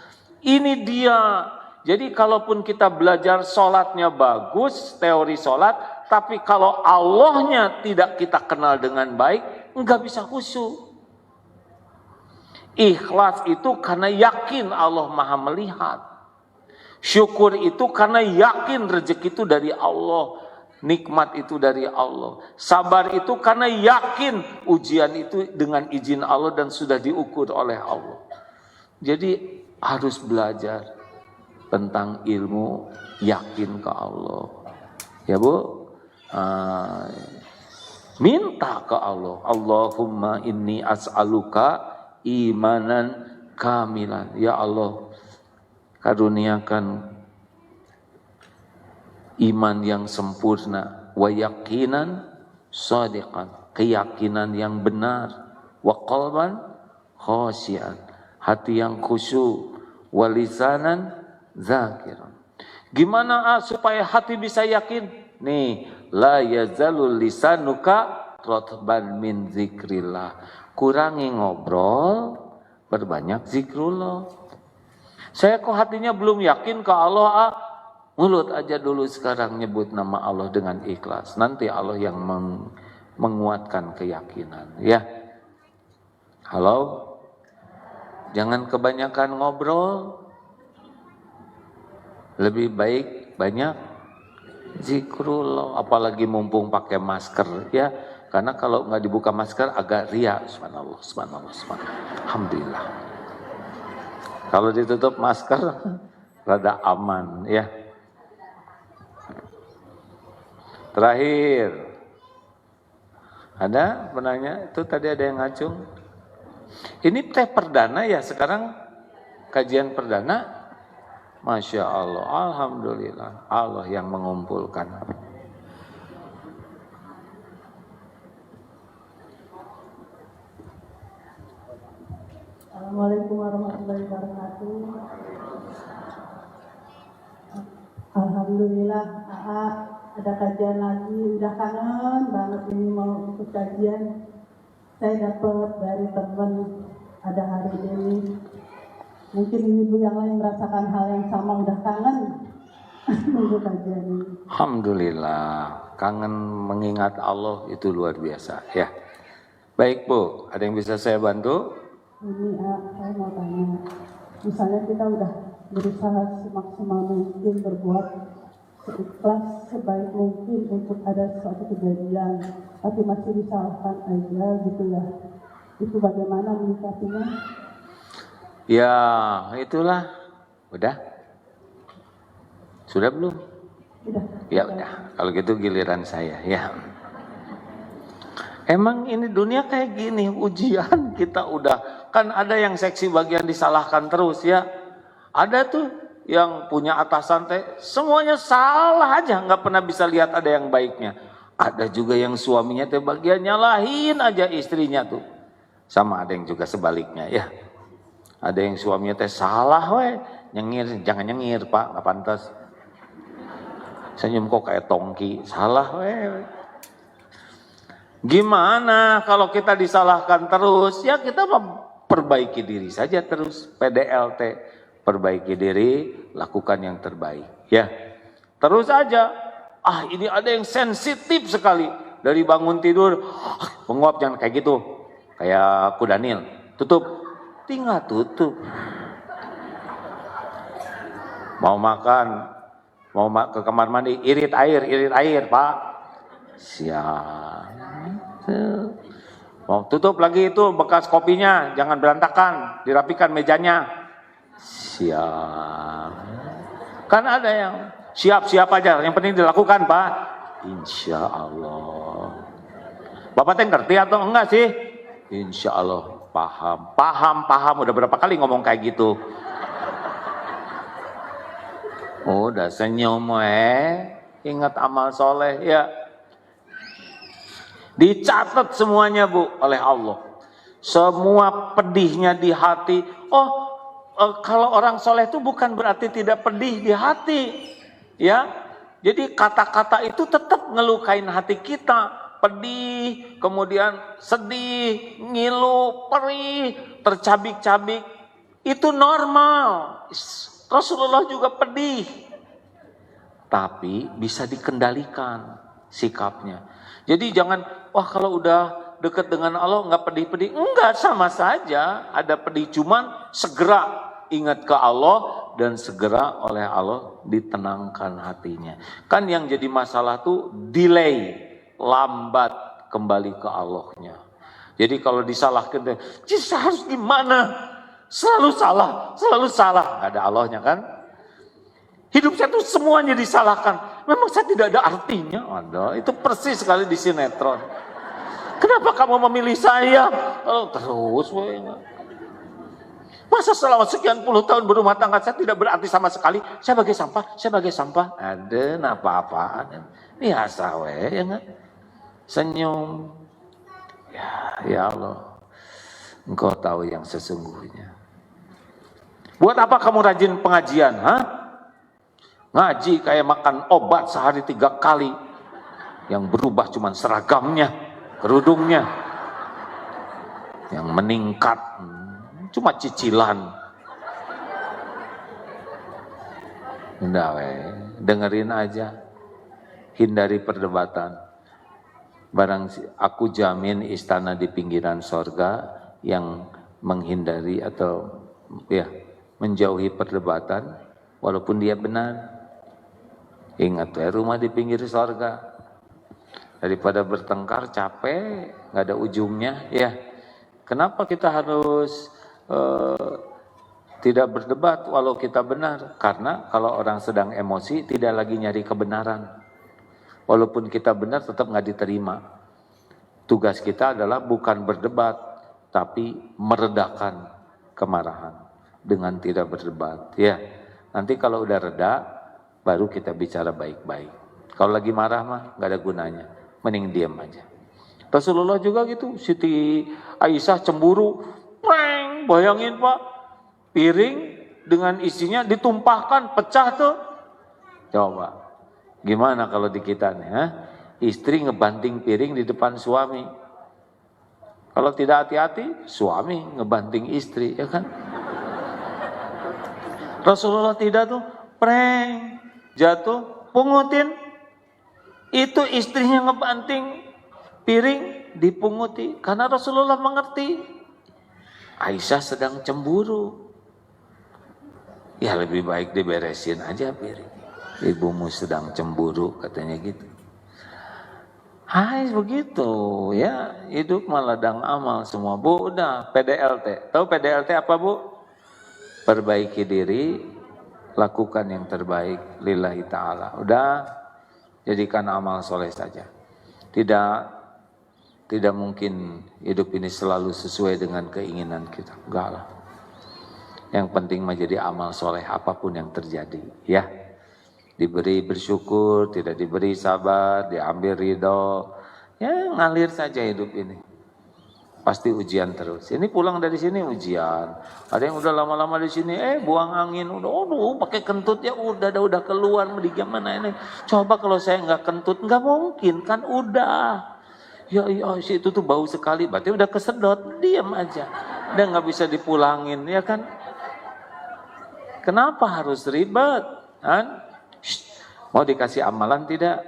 Ini dia. Jadi kalaupun kita belajar sholatnya bagus, teori sholat, tapi kalau Allahnya tidak kita kenal dengan baik, enggak bisa khusyuk. Ikhlas itu karena yakin Allah Maha melihat. Syukur itu karena yakin rezeki itu dari Allah. Nikmat itu dari Allah. Sabar itu karena yakin ujian itu dengan izin Allah dan sudah diukur oleh Allah. Jadi harus belajar tentang ilmu yakin ke Allah. Ya Bu, minta ke Allah. Allahumma inni as'aluka imanan kamilan. Ya Allah, karuniakan iman yang sempurna, wa yaqinan shadiqan, keyakinan yang benar, wa qalban khasyian, hati yang khusyuk, wa lisanan zakiran. Gimana supaya hati bisa yakin? Nih, la yazalul lisanuka rotban min zikrillah. Kurangi ngobrol, berbanyak zikrullah. Saya kok hatinya belum yakin ke Allah, mulut aja dulu sekarang nyebut nama Allah dengan ikhlas. Nanti Allah yang menguatkan keyakinan. Ya, halo, jangan kebanyakan ngobrol. Lebih baik banyak zikrullah. Apalagi mumpung pakai masker, ya. Karena kalau nggak dibuka masker agak ria. Subhanallah, subhanallah, subhanallah. Alhamdulillah. Kalau ditutup masker, rada aman, ya. Terakhir, ada penanya? Itu tadi ada yang ngacung. Ini teh perdana ya sekarang, kajian perdana. Masya Allah, alhamdulillah, Allah yang mengumpulkan. Assalamualaikum warahmatullahi wabarakatuh. Alhamdulillah, ada kajian lagi, udah kangen banget ini mau ikut kajian. Saya dapat dari teman ada hari ini. Mungkin ibu yang lain merasakan hal yang sama, udah kangen nunggu kajian ini. Alhamdulillah, kangen mengingat Allah itu luar biasa, ya. Baik Bu, ada yang bisa saya bantu? Ini saya mau tanya, misalnya kita udah berusaha semaksimal mungkin berbuat seikhlas sebaik mungkin untuk ada suatu kejadian, tapi masih disalahkan aja gitu ya. Itu bagaimana menyikapinya? Ya, itulah. Udah? Sudah belum? Udah. Ya udah. Kalau gitu giliran saya, ya. Emang ini dunia kayak gini, ujian kita udah. Kan ada yang seksi bagian disalahkan terus, ya. Ada tuh yang punya atasan teh semuanya salah aja, nggak pernah bisa lihat ada yang baiknya. Ada juga yang suaminya teh bagian nyalahin aja istrinya tuh. Sama ada yang juga sebaliknya, ya. Ada yang suaminya teh salah, nyengir, jangan nyengir Pak, nggak pantas. Senyum kok kayak tongki, salah Gimana kalau kita disalahkan terus? Ya kita perbaiki diri saja terus. PDLT, perbaiki diri, lakukan yang terbaik. Ya, terus aja. Ini ada yang sensitif sekali. Dari bangun tidur, penguap jangan kayak gitu. Kayak Kudanil, tutup. Tinggal tutup. Mau makan, mau ke kamar mandi, irit air Pak. Siap. Mau tutup lagi itu bekas kopinya, jangan berantakan, dirapikan mejanya. Siap. Kan ada yang siap-siap aja, yang penting dilakukan Pak. Insya Allah. Bapak teh ngerti atau enggak sih? Insya Allah paham. Udah berapa kali ngomong kayak gitu? Udah senyum ingat amal soleh ya. Dicatat semuanya Bu oleh Allah. Semua pedihnya di hati. Kalau orang soleh itu bukan berarti tidak pedih di hati. Ya, jadi kata-kata itu tetap ngelukain hati kita. Pedih, kemudian sedih, ngilu, perih, tercabik-cabik. Itu normal. Rasulullah juga pedih. Tapi bisa dikendalikan sikapnya. Jadi jangan, kalau udah dekat dengan Allah nggak pedih-pedih. Enggak, sama saja. Ada pedih, cuman segera ingat ke Allah dan segera oleh Allah ditenangkan hatinya. Kan yang jadi masalah tuh delay, lambat kembali ke Allahnya. Jadi kalau disalahkan, harus gimana? Selalu salah. Nggak ada Allahnya kan? Hidup saya tuh semuanya disalahkan. Memang saya tidak ada artinya. Ada, itu persis sekali di sinetron. Kenapa kamu memilih saya? Terus, masa selama sekian puluh tahun berumah tangga saya tidak berarti sama sekali. Saya bagai sampah. Ada apa-apaan. Biasa ya enggak? Senyum. Ya Allah. Engkau tahu yang sesungguhnya. Buat apa kamu rajin pengajian? Ngaji kayak makan obat sehari 3 kali. Yang berubah cuma seragamnya, kerudungnya. Yang meningkat cuma cicilan. Udah dengerin aja. Hindari perdebatan. Aku jamin istana di pinggiran sorga yang menghindari atau menjauhi perdebatan walaupun dia benar. Ingat rumah di pinggir sorga. Daripada bertengkar capek, nggak ada ujungnya ya. Kenapa kita harus tidak berdebat walau kita benar? Karena kalau orang sedang emosi tidak lagi nyari kebenaran. Walaupun kita benar tetap nggak diterima. Tugas kita adalah bukan berdebat, tapi meredakan kemarahan dengan tidak berdebat. Ya, nanti kalau udah reda, baru kita bicara baik-baik. Kalau lagi marah mah nggak ada gunanya, mending diam aja. Rasulullah juga gitu. Siti Aisyah cemburu, bayangin Pak, piring dengan isinya ditumpahkan, pecah tuh. Coba. Gimana kalau di kita nih, istri ngebanting piring di depan suami. Kalau tidak hati-hati, suami ngebanting istri, ya kan? Rasulullah tidak tuh, jatuh, pungutin. Itu istrinya ngebanting piring, dipunguti. Karena Rasulullah mengerti. Aisyah sedang cemburu. Ya lebih baik diberesin aja piring. Ibumu sedang cemburu, katanya gitu. Begitu ya, hidup meladang amal semua. Bu, udah PDLT. Tahu PDLT apa Bu? Perbaiki diri, lakukan yang terbaik lillahi ta'ala. Udah, jadikan amal soleh saja. Tidak mungkin hidup ini selalu sesuai dengan keinginan kita. Enggak lah. Yang penting menjadi amal soleh apapun yang terjadi. Ya. Diberi bersyukur, tidak diberi sabar, diambil ridho. Ya ngalir saja hidup ini. pasti ujian terus. Ini pulang dari sini ujian. Ada yang udah lama-lama di sini, buang angin, udah pakai kentut ya udah keluar, mau gimana ini? Coba kalau saya nggak kentut, nggak mungkin kan udah. Ya itu tuh bau sekali, berarti udah kesedot, diam aja. Udah nggak bisa dipulangin, ya kan? Kenapa harus ribet? Kan? Mau dikasih amalan tidak?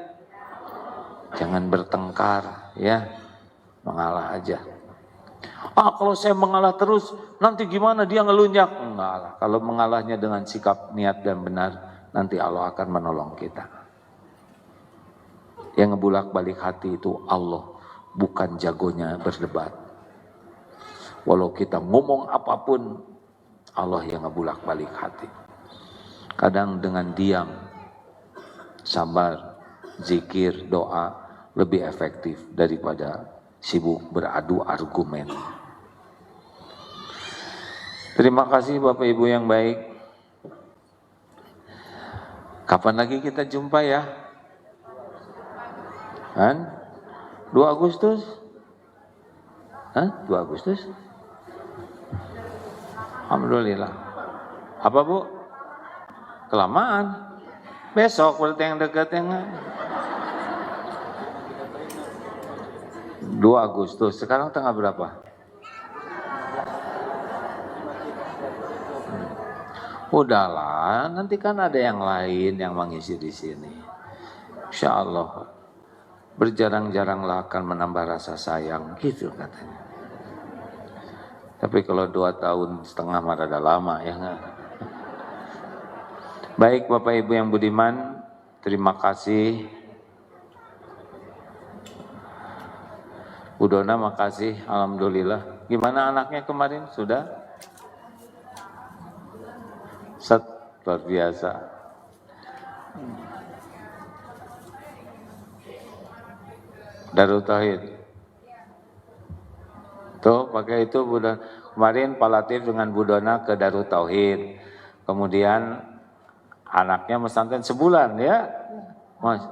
Jangan bertengkar, ya. Mengalah aja. Kalau saya mengalah terus, nanti gimana dia ngelunjak? Enggak lah. Kalau mengalahnya dengan sikap niat dan benar, nanti Allah akan menolong kita. Yang ngebulak balik hati itu Allah, bukan jagonya berdebat. Walau kita ngomong apapun, Allah yang ngebulak balik hati. Kadang dengan diam, sabar, zikir, doa lebih efektif daripada sibuk beradu argumen. Terima kasih Bapak Ibu yang baik. Kapan lagi kita jumpa ya? Kan? 2 Agustus? 2 Agustus? Alhamdulillah. Apa Bu? Kelamaan. Besok berarti yang dekat yang 2 Agustus. Sekarang tanggal berapa? Udahlah, nanti kan ada yang lain yang mengisi di sini. Insya Allah berjarang-jaranglah akan menambah rasa sayang, gitu katanya. Tapi kalau 2 tahun setengah mah rada lama ya nggak? Baik Bapak Ibu yang budiman, terima kasih. Bu Dona makasih, alhamdulillah. Gimana anaknya kemarin? Sudah? Luar biasa. Darul Tauhid. Tuh pakai itu Bu Dona. Kemarin Pak Latif dengan Bu Dona ke Darul Tauhid. Kemudian anaknya pesantren sebulan ya. Banyak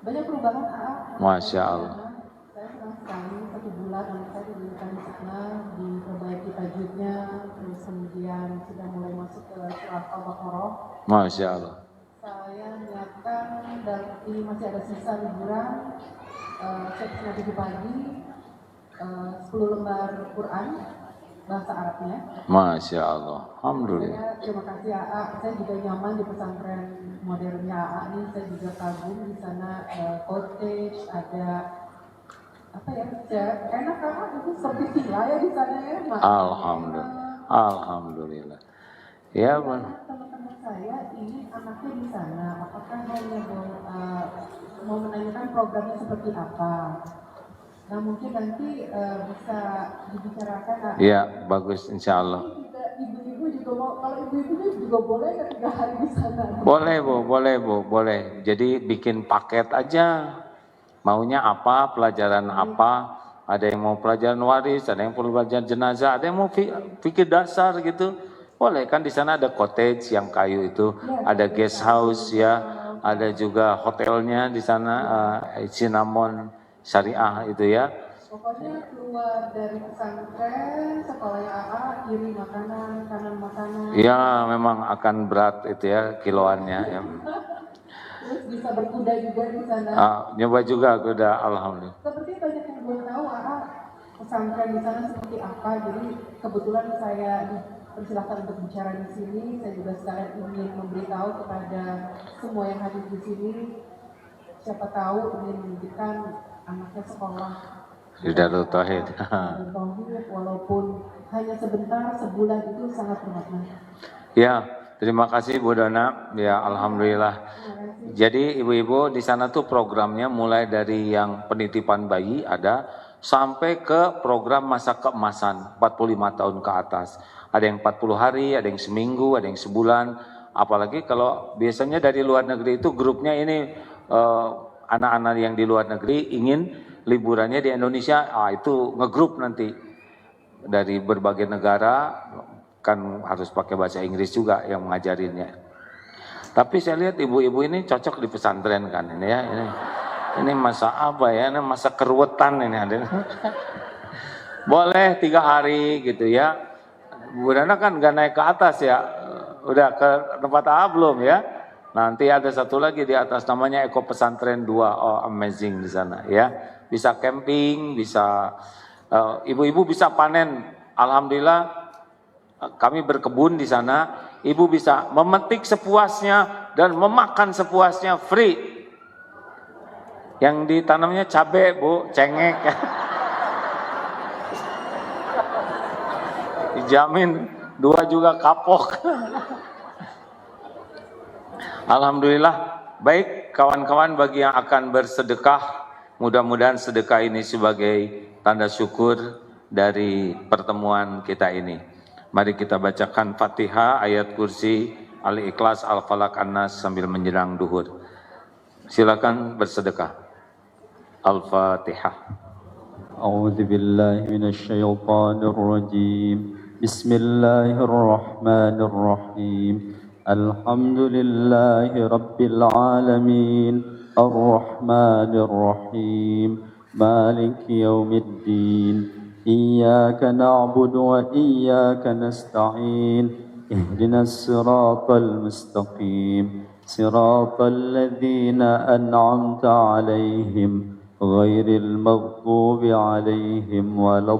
perubahan Masya Allah. Saya senang sekali 1 bulan anak saya diberikan di sana, diperbaiki tajwidnya, terus kemudian sudah mulai masuk ke surat Al-Baqarah. Masya Allah. Saya niatkan dan ini masih ada sisa liburan, saya nanti di pagi 10 lembar Quran bahasa Arabnya. Masya Allah. Alhamdulillah. Terima kasih AA. Saya juga nyaman di pesantren modernnya AA ini. Saya juga kagum di sana cottage, ada apa ya? Enak AA itu seperti villa ya di sana ya. Alhamdulillah. Alhamdulillah. Ya, teman-teman saya ini anaknya di sana. Apakah hanya mau menanyakan programnya seperti apa? Nah mungkin nanti bisa dibicarakan. Iya, bagus insya Allah. Ibu-ibu juga mau, kalau ibu-ibu juga boleh kan 3 hari di sana? Boleh Bu, boleh Bu, boleh. Jadi bikin paket aja. Maunya apa, pelajaran apa. Ada yang mau pelajaran waris, ada yang perlu pelajaran jenazah, ada yang mau fikir dasar gitu. Boleh kan di sana ada cottage yang kayu itu, ada guest house ya, ada juga hotelnya di sana, Cinnamon Syariah itu ya. Pokoknya keluar dari pesantren, sekolahnya AA, kiri makanan, kanan makanan. Iya, memang akan berat itu ya kiloannya ya. Terus bisa berkuda juga di sana. Nyoba juga kuda, alhamdulillah. Seperti banyak yang belum tahu AA pesantren di sana seperti apa. Jadi kebetulan saya dipersilakan untuk bicara di sini. Saya juga sekalian ingin memberitahu kepada semua yang hadir di sini. Siapa tahu ingin menunjukkan anaknya sekolah Di Darul Tauhid. Walaupun hanya sebentar, sebulan itu sangat bermakna. Ya, terima kasih Bu Dona. Ya, alhamdulillah. Jadi ibu-ibu di sana tuh programnya mulai dari yang penitipan bayi ada sampai ke program masa keemasan 45 tahun ke atas. Ada yang 40 hari, ada yang seminggu, ada yang sebulan. Apalagi kalau biasanya dari luar negeri itu grupnya ini anak-anak yang di luar negeri ingin liburannya di Indonesia, itu ngegrup nanti dari berbagai negara, kan harus pakai bahasa Inggris juga yang mengajarinnya. Tapi saya lihat ibu-ibu ini cocok di pesantren kan ini ya, ini masa apa ya, ini masa keruwetan ini ada. Boleh 3 hari gitu ya. Bu Dana kan nggak naik ke atas ya. Udah ke tempat AA belum ya? Nanti ada satu lagi di atas namanya Eko Pesantren 2. Oh, amazing di sana ya. Bisa camping, bisa ibu-ibu bisa panen. Alhamdulillah kami berkebun di sana. Ibu bisa memetik sepuasnya dan memakan sepuasnya free. Yang ditanamnya cabai, Bu, cengek. Dijamin 2 juga kapok. Alhamdulillah. Baik kawan-kawan, bagi yang akan bersedekah, mudah-mudahan sedekah ini sebagai tanda syukur dari pertemuan kita ini. Mari kita bacakan Fatihah, ayat kursi, Al-Ikhlas, Al-Falaq, An-Nas sambil menjelang duhur. Silakan bersedekah. Al-Fatihah. A'udzu billahi minasyaitonir rajim. Bismillahirrahmanirrahim. Alhamdulillahi rabbil alamin. Ar-Rahmanir Rahim. Maliki yaumiddin. إياك نعبد وإياك نستعين اهدنا الصراط المستقيم صراط الذين أنعمت عليهم غير المغضوب عليهم ولا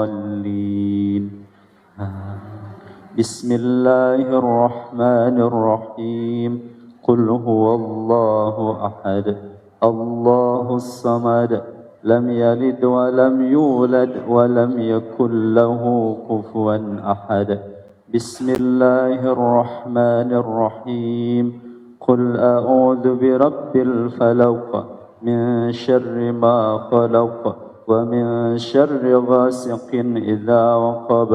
الضالين بسم الله الرحمن الرحيم قل هو الله أحد الله الصمد لم يلد ولم يولد ولم يكن له كفوا أحد بسم الله الرحمن الرحيم قل أعوذ برب الفلق من شر ما خلق ومن شر غاسق إذا وقب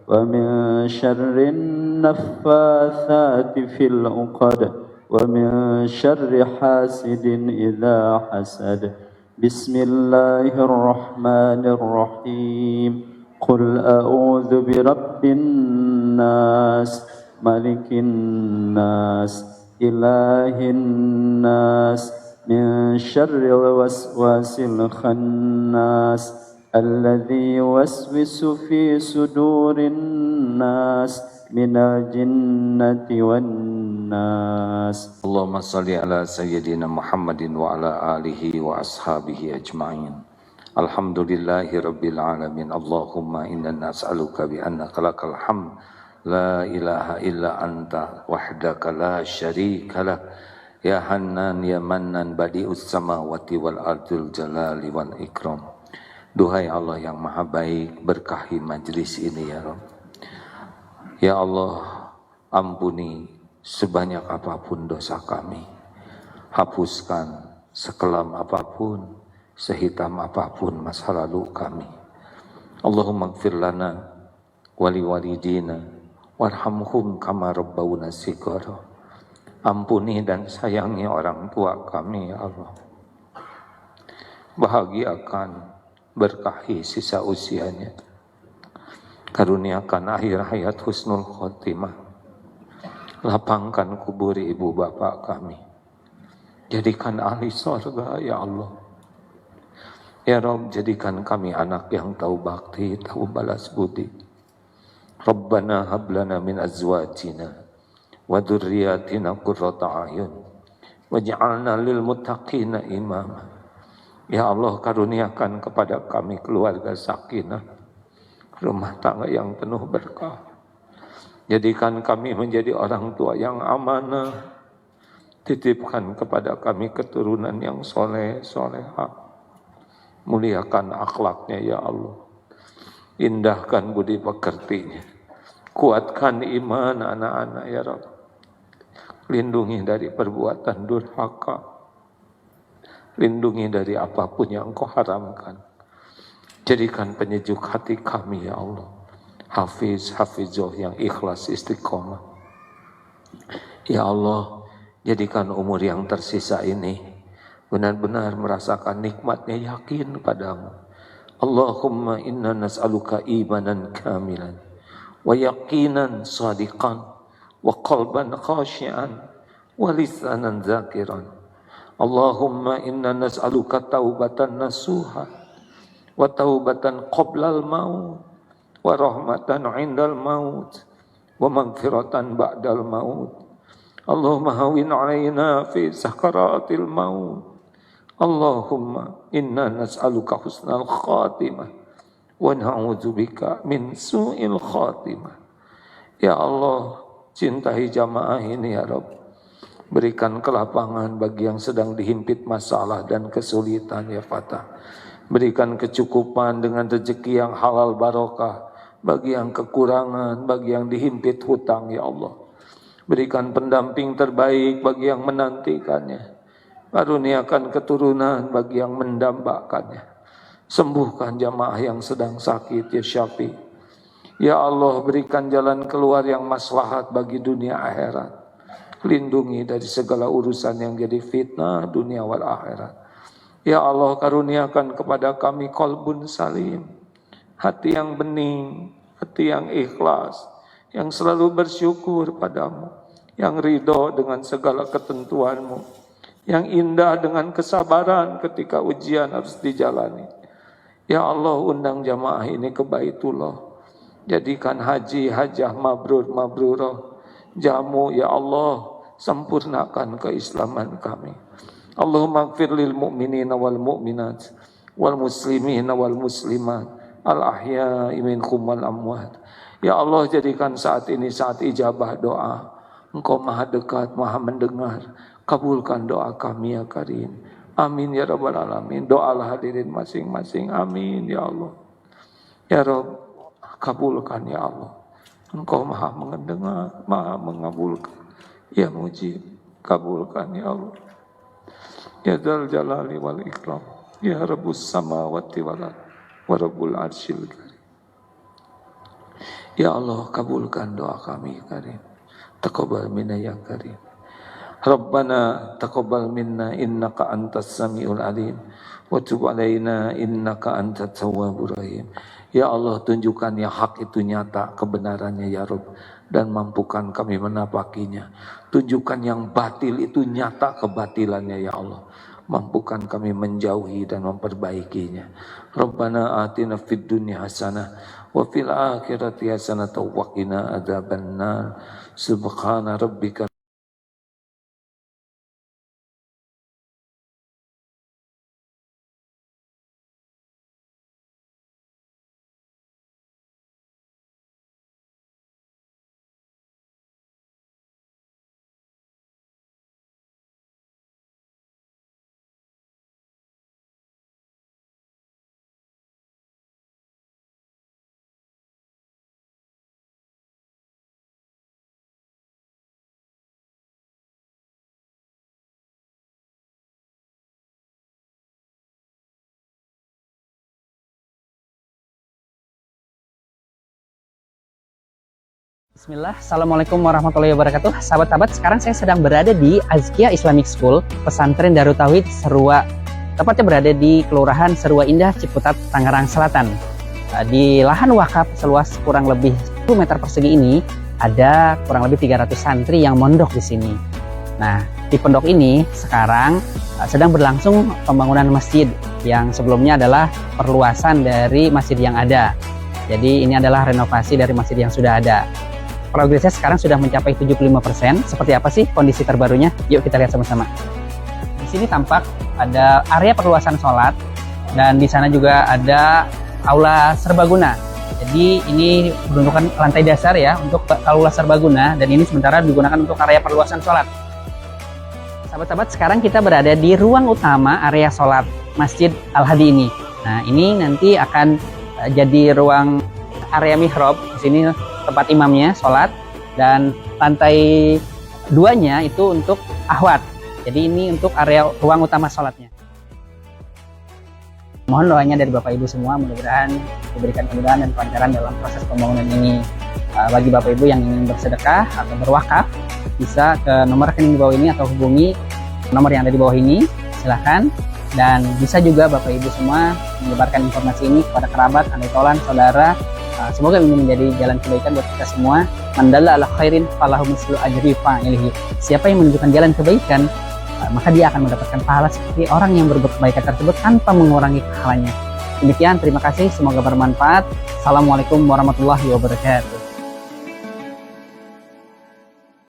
ومن شر النفاثات في العقد ومن شر حاسد إذا حسد بسم الله الرحمن الرحيم قل أعوذ برب الناس ملك الناس إله الناس من شر الوسواس الخناس الذي يوسوس في صدور الناس من الجنة والناس اللهم صل على سيدنا محمد وعلى آله وأصحابه أجمعين الحمد لله رب العالمين اللهم إنا نسألك بأنك لك الحمد لا إله إلا أنت وحدك لا شريك له يا حنان يا منان بديع السماوات والأرض الجلال والإكرام. Duhai Allah yang maha baik, berkahi majlis ini ya Rabb. Ya Allah, ampuni sebanyak apapun dosa kami. Hapuskan sekelam apapun, sehitam apapun masa lalu kami. Allahumma gfir lana wali walidina warhamhum kama rabbawna shighara. Ampuni dan sayangi orang tua kami ya Allah. Bahagiakan, berkahi sisa usianya. Karuniakan akhir hayat husnul khotimah. Lapangkan kubur ibu bapak kami. Jadikan ahli surga ya Allah. Ya Rabb, jadikan kami anak yang tahu bakti, tahu balas budi. Rabbana hablana min azwajina wa dzurriyyatina qurrata a'yun waj'alna lil muttaqina imama. Ya Allah, karuniakan kepada kami keluarga sakinah, rumah tangga yang penuh berkah. Jadikan kami menjadi orang tua yang amanah. Titipkan kepada kami keturunan yang soleh, solehah. Muliakan akhlaknya ya Allah. Indahkan budi pekertinya. Kuatkan iman anak-anak ya Rabb. Lindungi dari perbuatan durhaka. Lindungi dari apapun yang Engkau haramkan. Jadikan penyejuk hati kami ya Allah. Hafizoh yang ikhlas istiqomah. Ya Allah, jadikan umur yang tersisa ini benar-benar merasakan nikmatnya yakin padamu. Allahumma inna nas'aluka imanan kamilan wa yaqinan sadiqan wa qalban khashi'an wa lisanan zakiran. Allahumma inna nas'aluka taubatan nasuha wa taubatan qoblal maut, wa rahmatan indal maut, wa maghfiratan ba'dal maut. Allahumma hawin alaina fi sakaratil maut. Allahumma inna nas'aluka husnal khatimah wa na'udzubika min su'il khatimah. Ya Allah, cintai jamaah ini ya Rabb. Berikan kelapangan bagi yang sedang dihimpit masalah dan kesulitan ya Fatah. Berikan kecukupan dengan rezeki yang halal barokah bagi yang kekurangan, bagi yang dihimpit hutang ya Allah. Berikan pendamping terbaik bagi yang menantikannya. Karuniakan keturunan bagi yang mendambakannya. Sembuhkan jamaah yang sedang sakit ya Syafi. Ya Allah, berikan jalan keluar yang maslahat bagi dunia akhirat. Lindungi dari segala urusan yang jadi fitnah dunia wal akhirat. Ya Allah, karuniakan kepada kami qalbun salim, hati yang bening, hati yang ikhlas, yang selalu bersyukur padamu, yang ridho dengan segala ketentuanmu, yang indah dengan kesabaran ketika ujian harus dijalani. Ya Allah, undang jamaah ini ke Baitullah. Jadikan haji, hajah mabrur, mabrurah. Jamu ya Allah, sempurnakan keislaman kami. Allahumma ighfir lil mu'minina wal mu'minat wal muslimina wal muslimat al ahya'i minhum wal amwat. Ya Allah, jadikan saat ini saat ijabah doa. Engkau maha dekat, maha mendengar. Kabulkan doa kami ya Karim. Amin ya Rabbal Alamin. Doalah hadirin masing-masing. Amin ya Allah. Ya Rabb, kabulkan ya Allah. Engkau maha mendengar, maha mengabulkan. Ya Mujib, kabulkan ya Allah. Ya Dzal Jalali wal Ikram. Ya Rabbus samawati wal ardh wa Rabbul arsyil karim. Ya Allah, kabulkan doa kami ya Karim. Taqabbal minna ya Karim. Rabbana taqabbal minna innaka antas samiul alim wa tub alaina innaka antat tawwabur rahim. Ya Allah, tunjukkan yang hak itu nyata kebenarannya ya Rabb, dan mampukan kami menapakinya. Tunjukkan yang batil itu nyata kebatilannya ya Allah, mampukan kami menjauhi dan memperbaikinya. Rabbana atina fid dunya hasanah wa fil akhirati hasanah wa qina adzabannar. Subhana rabbika. Bismillah, Assalamualaikum warahmatullahi wabarakatuh. Sahabat-sahabat, sekarang saya sedang berada di Azkia Islamic School, pesantren Darut Tauhid Serua. Tepatnya berada di Kelurahan Serua Indah, Ciputat, Tangerang Selatan. Di lahan wakaf seluas kurang lebih 10 meter persegi ini, ada kurang lebih 300 santri yang mondok di sini. Nah, di pondok ini sekarang sedang berlangsung pembangunan masjid yang sebelumnya adalah perluasan dari masjid yang ada. Jadi ini adalah renovasi dari masjid yang sudah ada. Progresnya sekarang sudah mencapai 75%. Seperti apa sih kondisi terbarunya? Yuk kita lihat sama-sama. Di sini tampak ada area perluasan sholat, dan di sana juga ada aula serbaguna. Jadi ini peruntukan lantai dasar ya untuk aula serbaguna, dan ini sementara digunakan untuk area perluasan sholat. Sahabat-sahabat, sekarang kita berada di ruang utama area sholat Masjid Al-Hadi ini. Nah, ini nanti akan jadi ruang area mihrab. Di sini tempat imamnya sholat, dan lantai 2-nya itu untuk ahwat. Jadi ini untuk area ruang utama sholatnya. Mohon doanya dari Bapak Ibu semua, mudah-mudahan diberikan kemudahan dan kelancaran dalam proses pembangunan ini. Bagi Bapak Ibu yang ingin bersedekah atau berwakaf, bisa ke nomor rekening di bawah ini atau hubungi nomor yang ada di bawah ini, silahkan. Dan bisa juga Bapak Ibu semua menyebarkan informasi ini kepada kerabat, anitolan, saudara. Semoga ini menjadi jalan kebaikan buat kita semua. Mandalla ala khairin falahu mislu ajri fa'ilihi. Siapa yang menunjukkan jalan kebaikan, maka dia akan mendapatkan pahala seperti orang yang berbuat kebaikan tersebut tanpa mengurangi pahalanya. Demikian, terima kasih, semoga bermanfaat. Assalamualaikum warahmatullahi wabarakatuh.